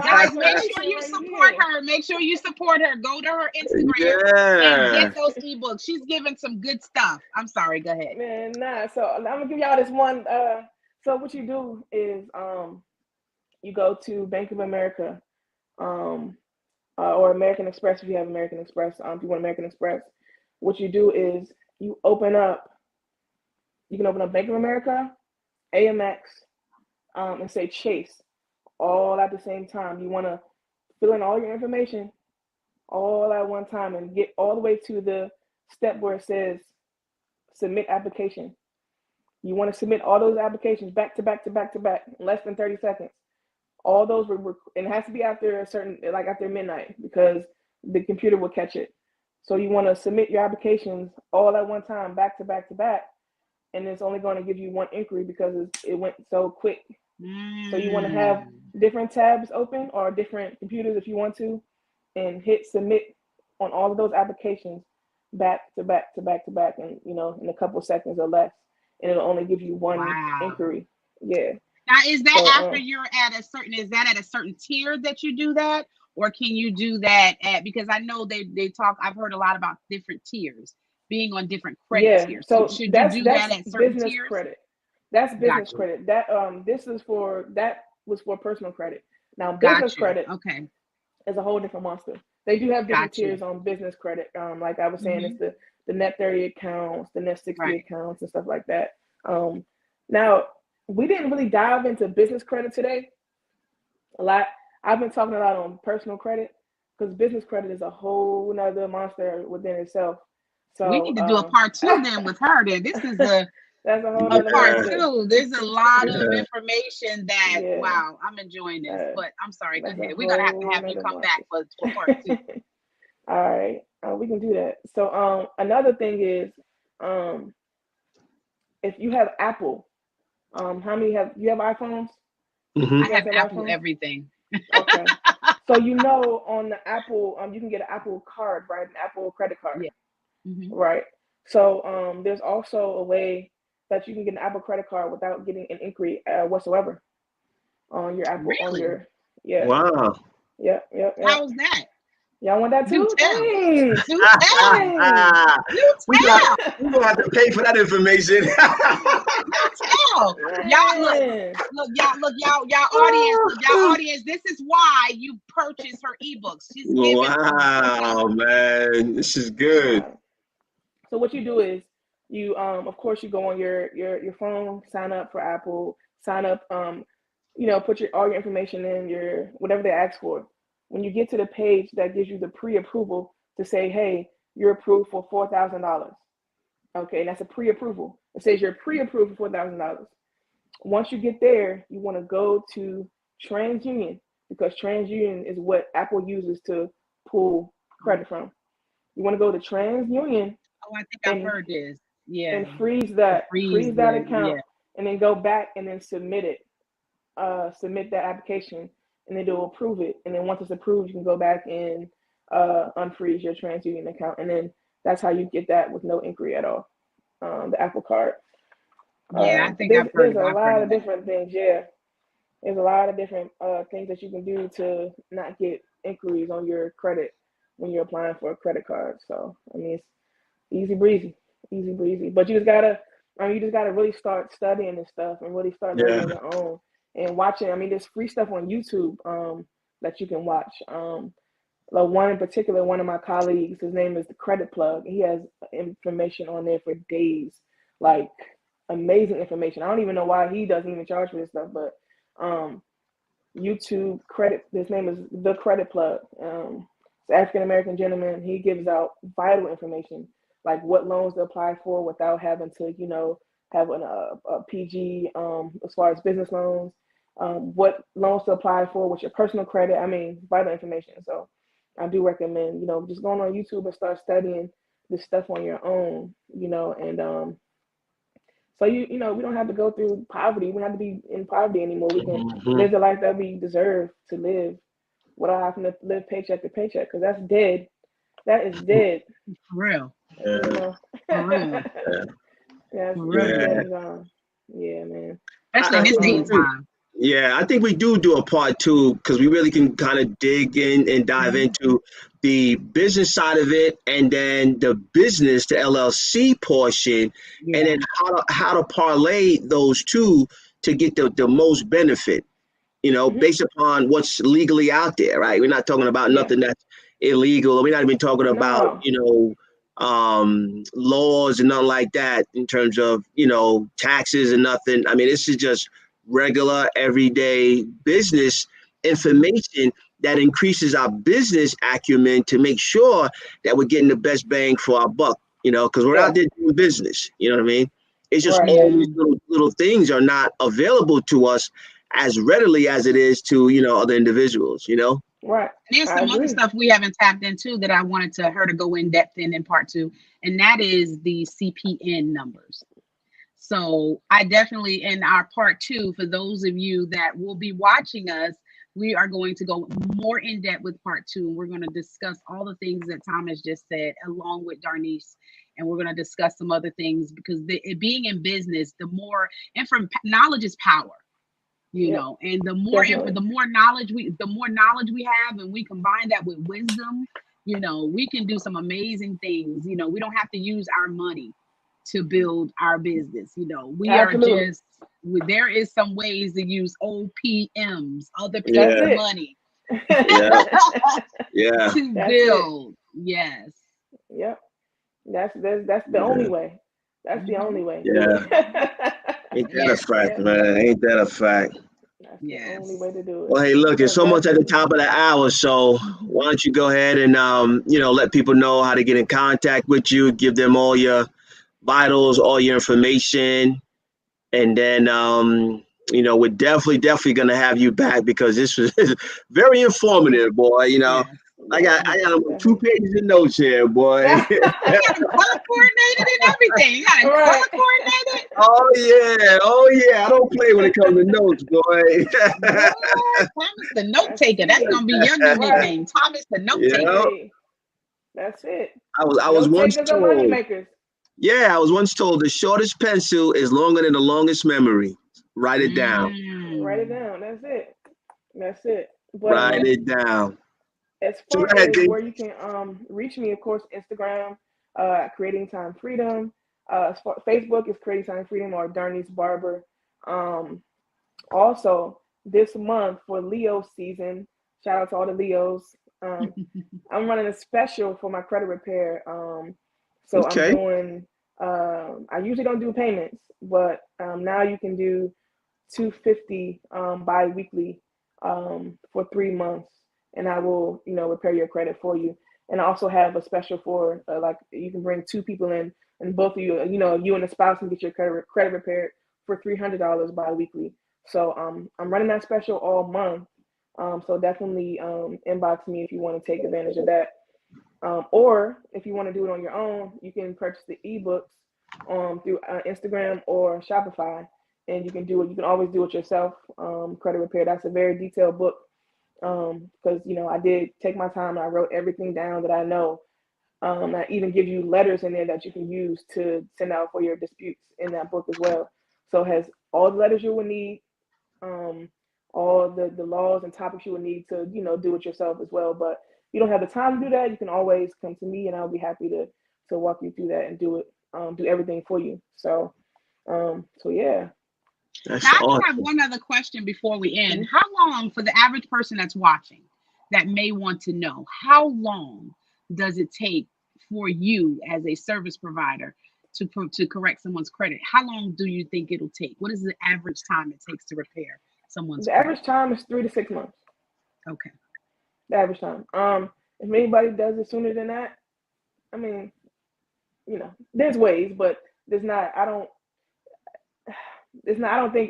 Guys, make sure you support her. Make sure you support her. Go to her Instagram and get those ebooks. She's giving some good stuff. I'm sorry. Go ahead. Man, so I'm gonna give y'all this one. So what you do is you go to Bank of America or American Express if you have American Express. If you want American Express, what you do is you can open up Bank of America, Amex, and say Chase, all at the same time. You want to fill in all your information all at one time and get all the way to the step where it says submit application. You want to submit all those applications back to back, less than 30 seconds. All those and it has to be after after midnight, because the computer will catch it. So you want to submit your applications all at one time, back to back, and it's only going to give you one inquiry because it went so quick. So you want to have different tabs open or different computers if you want to, and hit submit on all of those applications back to back, and in a couple seconds or less, and it'll only give you one inquiry. Yeah. Now, is that after you're at a certain? Is that at a certain tier that you do that, or can you do that at? Because I know they talk. I've heard a lot about different tiers, being on different credit tiers. So should you do that at certain business tiers? Credit. That's business credit. That was for personal credit. Now business credit is a whole different monster. They do have different tiers on business credit. Like I was saying, it's the net 30 accounts, the net 60 accounts, and stuff like that. Now we didn't really dive into business credit today a lot. I've been talking a lot on personal credit because business credit is a whole nother monster within itself. So we need to do a part 2 then with her. Then this is that's a whole part 2. There's a lot of information that wow, I'm enjoying this. But I'm sorry, go ahead. We're gonna have you come back for part 2. All right, we can do that. So another thing is if you have Apple, how many you have iPhones? I have Apple iPhones? Everything. Okay. So on the Apple, you can get an Apple card, right? An Apple credit card. Yeah. Right. So there's also a way that you can get an Apple credit card without getting an inquiry whatsoever on your Apple on Really? your yeah. Wow. Yep. How's that? Y'all want that Do too? tell. Dang. Do tell. Dang. Do we tell. gonna have to pay for that information. Do tell. Y'all look, y'all audience. This is why you purchase her ebooks. She's giving Wow, man, this is good. So what you do is you of course you go on your phone, sign up for Apple, sign up put all your information in, your whatever they ask for. When you get to the page that gives you the pre-approval to say, hey, you're approved for $4,000. Okay, and that's a pre-approval. It says you're pre-approved for $4,000. Once you get there, you want to go to TransUnion, because TransUnion is what Apple uses to pull credit from. You want to go to TransUnion. Oh, I think I've heard this. Yeah. And freeze that account, and then go back and then submit it. Submit that application, and then they'll approve it. And then once it's approved, you can go back and unfreeze your TransUnion account, and then that's how you get that with no inquiry at all. The Apple Card. Yeah, I think I've heard. There's a lot of different things. Yeah, there's a lot of different things that you can do to not get inquiries on your credit when you're applying for a credit card. So I mean, it's easy breezy. But you just gotta really start studying this stuff and really start learning on your own and watching. I mean, there's free stuff on YouTube that you can watch. Like one in particular, one of my colleagues, his name is the Credit Plug. He has information on there for days, like amazing information. I don't even know why he doesn't even charge for this stuff, but YouTube credit. His name is the Credit Plug. It's an African American gentleman. He gives out vital information, like what loans to apply for without having to, have a PG as far as business loans, what loans to apply for with your personal credit. I mean, vital information. So I do recommend, just going on YouTube and start studying this stuff on your own, and so we don't have to go through poverty. We don't have to be in poverty anymore. We can live the life that we deserve to live without having to live paycheck to paycheck, because that's dead. That is dead. For real. For real. Yeah, man. Especially in this meantime. Yeah, I think we do a part two, because we really can kind of dig in and dive into the business side of it, and then the business, the LLC portion, and then how to parlay those two to get the most benefit, based upon what's legally out there, right? We're not talking about nothing that's illegal. We're not even talking about, laws and nothing like that in terms of, taxes and nothing. I mean, this is just regular, everyday business information that increases our business acumen to make sure that we're getting the best bang for our buck, because we're out there doing business. You know what I mean? It's just all these little things are not available to us as readily as it is to, other individuals, Right. There's some other stuff we haven't tapped into that I wanted her to go in depth in part two, and that is the CPN numbers. So I definitely, in our part two, for those of you that will be watching us, we are going to go more in depth with part two. And we're going to discuss all the things that Thomas just said, along with Darneece. And we're going to discuss some other things, because being in business, the more knowledge is power, and the more knowledge we have, and we combine that with wisdom, we can do some amazing things. We don't have to use our money to build our business. We Absolutely. are just, there is some ways to use OPMs, other people's money to build. Yes. Yep. That's the only way. That's the only way. Yeah. Ain't that a fact, man? Ain't that a fact? That's the only way to do it. Well, hey, look, it's so much at the top of the hour, so why don't you go ahead and let people know how to get in contact with you, give them all your vitals, all your information, and then we're definitely gonna have you back, because this was very informative, boy. I got 2 pages of notes here, boy. You got it color coordinated and everything. You got it color coordinated. Oh yeah. I don't play when it comes to notes, boy. Thomas the note taker. That's gonna be your new nickname, Thomas the note taker. That's it. I was once told. Yeah, I was once told the shortest pencil is longer than the longest memory. Write it down. Write it Mm. down. That's it. That's it. But Write it down. as So go far ahead, as D. where you can reach me, of course, Instagram, Creating Time Freedom. Facebook is Creating Time Freedom or Darneece Barber. Um, Also, this month for Leo season, shout out to all the Leos. Um, I'm running a special for my credit repair. So I'm Okay. doing. I usually don't do payments, but now you can do 250 bi-weekly for 3 months, and I will, repair your credit for you. And I also have a special for like you can bring two people in, and both of you, you and the spouse can get your credit repaired for $300 bi-weekly. So I'm running that special all month. So definitely inbox me if you want to take advantage of that. Or if you want to do it on your own, you can purchase the ebooks through Instagram or Shopify, and you can do it. You can always do it yourself. Credit repair. That's a very detailed book because I did take my time and I wrote everything down that I know. I even give you letters in there that you can use to send out for your disputes in that book as well. So it has all the letters you will need, um, all the laws and topics you would need to do it yourself as well. But if you don't have the time to do that, you can always come to me and I'll be happy to walk you through that and do it, do everything for you. So yeah. That's Now, I do have awesome. one other question before we end. Mhm. How long, for the average person that's watching, that may want to know, how long does it take for you as a service provider to correct someone's credit? How long do you think it'll take? What is the average time it takes to repair someone's The credit? average time is 3 to 6 months. Okay. The average time. If anybody does it sooner than that, I mean, there's ways, but there's not. I don't. It's not. I don't think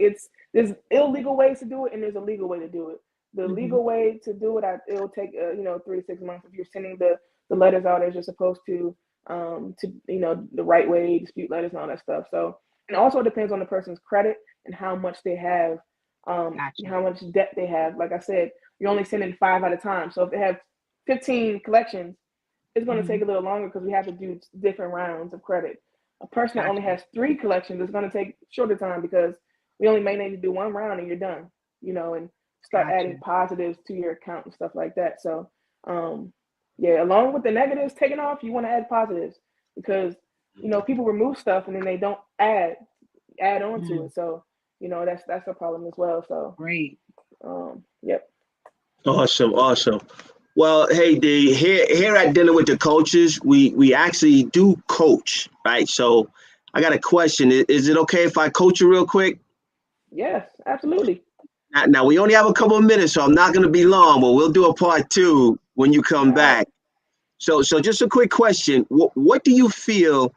there's illegal ways to do it, and there's a legal way to do it. The Hmm. legal way to do it, it'll take 3 to 6 months if you're sending the letters out as you're supposed to the right way, dispute letters and all that stuff. So, and also it depends on the person's credit and how much they have, Gotcha. how much debt they have. Like I said, you're only sending 5 at a time. So if they have 15 collections, it's going to Hmm. take a little longer because we have to do different rounds of credit. A person that only Gotcha. has 3 collections is going to take shorter time because we only may need to do one round and you're done, and start Gotcha. adding positives to your account and stuff like that. So, yeah, along with the negatives taken off, you want to add positives because, people remove stuff and then they don't add on to Mm, it. So, that's a problem as well. So, great. yep. Awesome. Awesome. Well, hey D, here at Dinner with the Coaches, we actually do coach, right? So I got a question. Is it okay if I coach you real quick? Yes, absolutely. Now we only have a couple of minutes, so I'm not going to be long, but we'll do a part two when you come All right. back. So just a quick question. What do you feel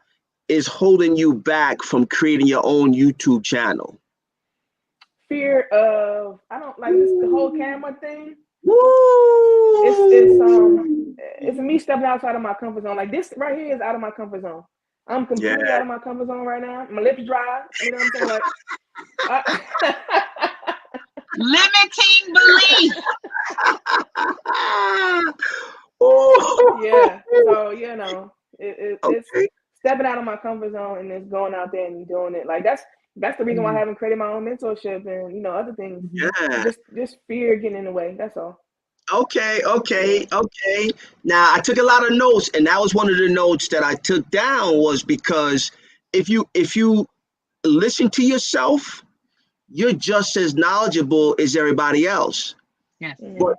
is holding you back from creating your own YouTube channel? Fear of, I don't like this, the whole camera thing. It's it's Woo! um it's me stepping outside of my comfort zone. Like this right here is out of my comfort zone. I'm Yeah. completely out of my comfort zone right now. My lips dry. You know what I'm saying? Like, Limiting belief. Oh, yeah. So it's okay. stepping out of my comfort zone and it's going out there and doing it. Like that's the reason why I Mm, haven't created my own mentorship and other things. mhm. Yeah. Just fear getting in the way. That's all. Okay, Yeah. okay, okay. Now I took a lot of notes, and that was one of the notes that I took down was because if you listen to yourself, you're just as knowledgeable as everybody else. Yes. Mm-hmm.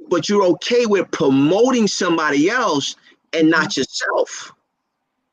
But you're okay with promoting somebody else and Hmm. not yourself,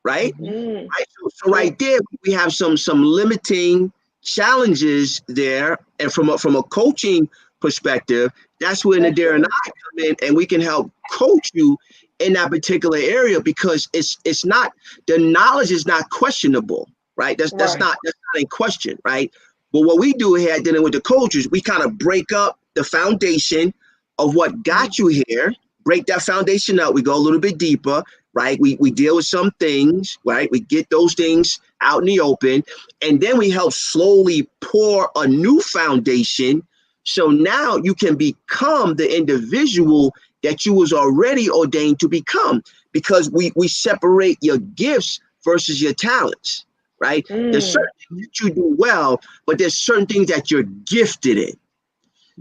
right? Hmm. Mm, Right. So true. right there, we have some limiting challenges there, and from a coaching perspective, that's where That's Nadir and true. I come in, and we can help coach you in that particular area because it's not the knowledge is not questionable, right? Right. That's not in question, right? But what we do here at Dealing with the Coaches, we kind of break up the foundation of what Hmm. got you here, break that foundation up. We go a little bit deeper, right? We deal with some things, right? We get those things out in the open, and then we help slowly pour a new foundation. So now you can become the individual that you was already ordained to become because we separate your gifts versus your talents, right? There's certain things that you do well, but there's certain things that you're gifted in.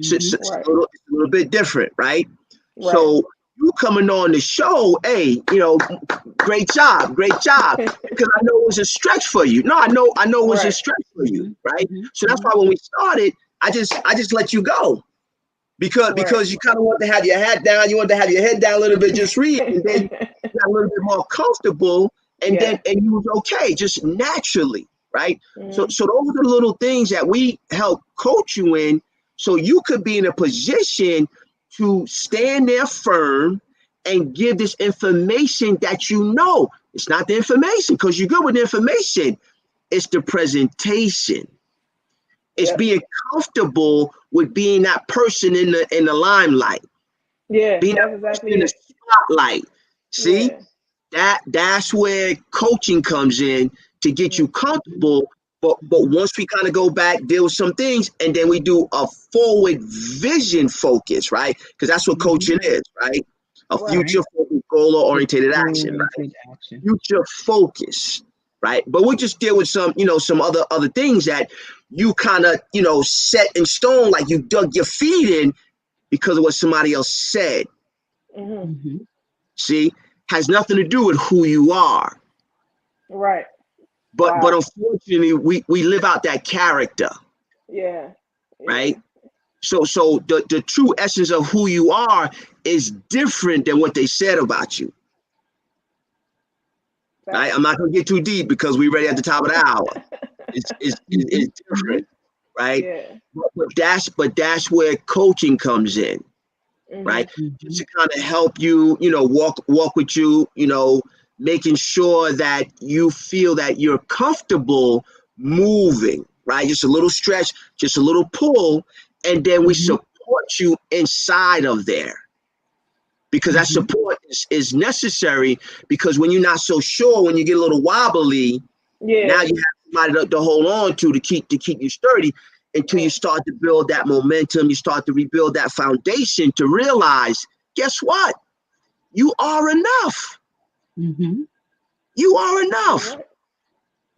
So it's Right. a little bit different, right? Right. So you coming on the show, hey, great job, because I know it was a stretch for you. No, I know it was a stretch for you, right? So that's why when we started, I just let you go because you kind of want to have your hat down, you want to have your head down a little bit, just read, and then you got a little bit more comfortable, and then you was okay, just naturally, right? So those are the little things that we help coach you in, so you could be in a position to stand there firm and give this information that you know. It's not the information because you're good with the information. It's the presentation. It's being comfortable with being that person in the limelight. Yeah, being that's that exactly person in the it. spotlight. See, that's where coaching comes in to get you comfortable. But once we kind of go back, deal with some things, and then we do a forward vision focus, right? Because that's what coaching is, right? A future focused, goal oriented action, right? Future focus, right? But we'll just deal with some other things that you kind of set in stone, like you dug your feet in because of what somebody else said. See, has nothing to do with who you are. Right. But unfortunately, we live out that character. Yeah. Right. So the true essence of who you are is different than what they said about you. Right. I'm not gonna get too deep because we're ready at the top of the hour. It's different, right? Yeah. But that's where coaching comes in, right? Just to kind of help you, walk with you, making sure that you feel that you're comfortable moving, right? Just a little stretch, just a little pull, and then we support you inside of there. Because that support is necessary, because when you're not so sure, when you get a little wobbly, now you have somebody to hold on to keep you sturdy until you start to build that momentum, you start to rebuild that foundation to realize, guess what? You are enough. You are enough.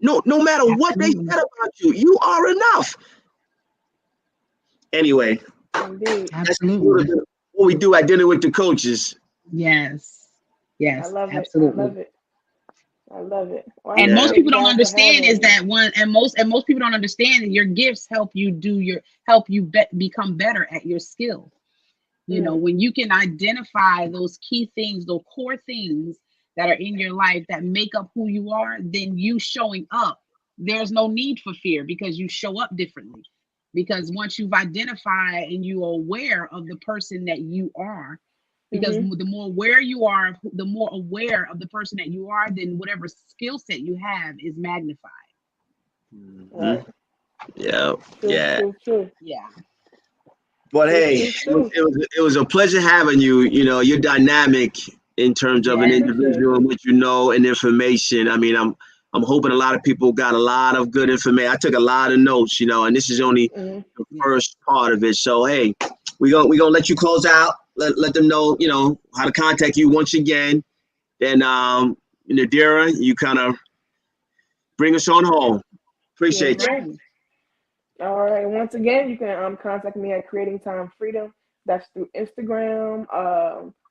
No matter what they said about you, you are enough. Anyway, that's what we do at Dinner with the Coaches. Yes. I love Absolutely. it. I love it. Well, And most people don't understand is that most people don't understand that your gifts help you become better at your skill. When you can identify those key things, those core things that are in your life that make up who you are, then you showing up, there's no need for fear because you show up differently. Because once you've identified and you are aware of the person that you are, because the more aware you are, the more aware of the person that you are, then whatever skill set you have is magnified. Yeah. True. Yeah. But hey, it was a pleasure having you. You're dynamic in terms of an individual and what you know and information. I mean, I'm hoping a lot of people got a lot of good information. I took a lot of notes, and this is only the first part of it. So hey, we gonna let you close out. Let them know, how to contact you once again. Then Nadira, you kind of bring us on home. Appreciate you. All right. Once again, you can contact me at Creating Time Freedom. That's through Instagram.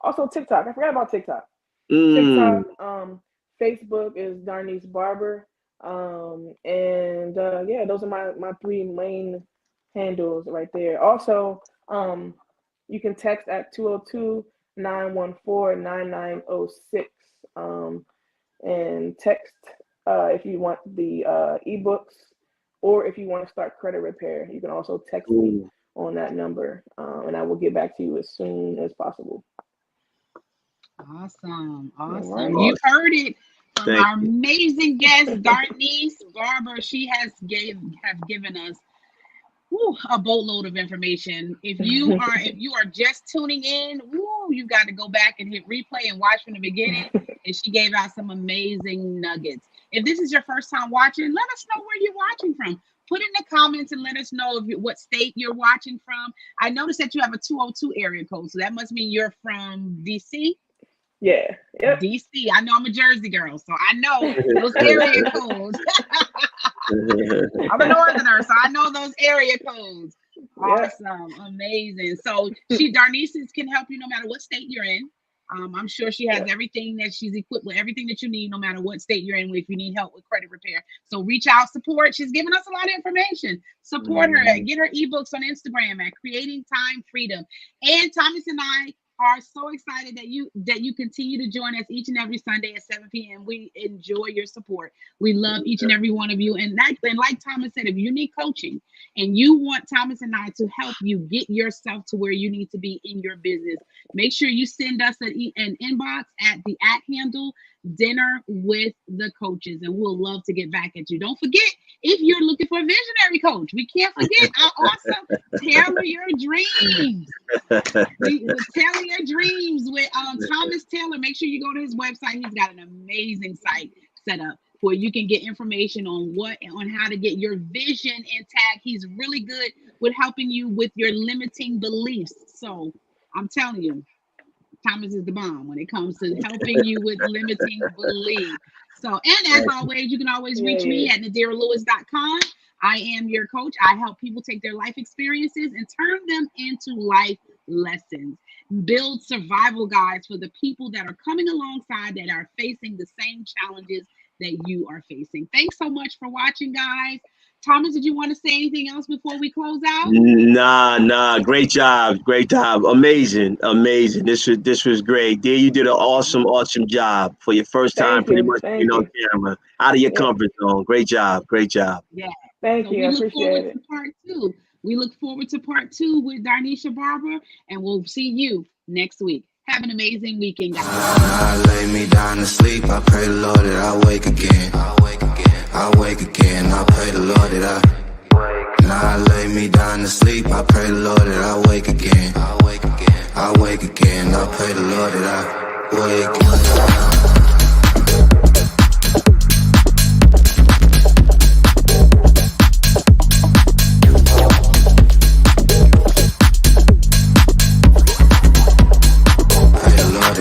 Also TikTok. I forgot about TikTok. TikTok. Facebook is Darneece Barber. And those are my three main handles right there. Also, you can text at 202-914-9906. And text if you want the ebooks. Or if you want to start credit repair, you can also text me on that number, and I will get back to you as soon as possible. Awesome. Right. You heard it from our amazing guest, Darneece Barber. She has given us a boatload of information. If you are just tuning in, you've got to go back and hit replay and watch from the beginning. And she gave out some amazing nuggets. If this is your first time watching, let us know where you're watching from. Put in the comments and let us know what state you're watching from. I noticed that you have a 202 area code, so that must mean you're from DC. Yeah. Yep. DC. I know I'm a Jersey girl, so I know those area codes. I'm a northerner, so I know those area codes. Awesome, amazing. So Darneece can help you no matter what state you're in. I'm sure she has everything that she's equipped with, everything that you need, no matter what state you're in. If you need help with credit repair, so reach out, support. She's giving us a lot of information. Support her. Get her ebooks on Instagram at Creating Time Freedom. And Thomas and I are so excited that you continue to join us each and every Sunday at 7 p.m. We enjoy your support. We love each and every one of you. And like Thomas said, if you need coaching and you want Thomas and I to help you get yourself to where you need to be in your business, make sure you send us an inbox at the @ Dinner with the Coaches, and we'll love to get back at you. Don't forget, if you're looking for a visionary coach, we can't forget our awesome Tailor Your Dreams. Tailor Your Dreams with Thomas Taylor. Make sure you go to his website. He's got an amazing site set up where you can get information on how to get your vision intact. He's really good with helping you with your limiting beliefs. So I'm telling you, Thomas is the bomb when it comes to helping you with limiting belief. So, and as always, you can always reach me at nadiralewis.com. I am your coach. I help people take their life experiences and turn them into life lessons. Build survival guides for the people that are coming alongside that are facing the same challenges that you are facing. Thanks so much for watching, guys. Thomas, did you want to say anything else before we close out? Nah. Great job. Amazing. This was great. Dear, you did an awesome job for your first time, pretty much being on camera, out of your comfort zone. Great job. Yeah. Thank you. I appreciate it. Part 2. We look forward to part 2 with Darneece Barber, and we'll see you next week. Have an amazing weekend, guys. I lay me down to sleep. I pray the Lord that I wake again. I wake again. I pray the Lord that I lay me down to sleep. I pray the Lord that I wake again. I wake again. I pray the Lord that I wake.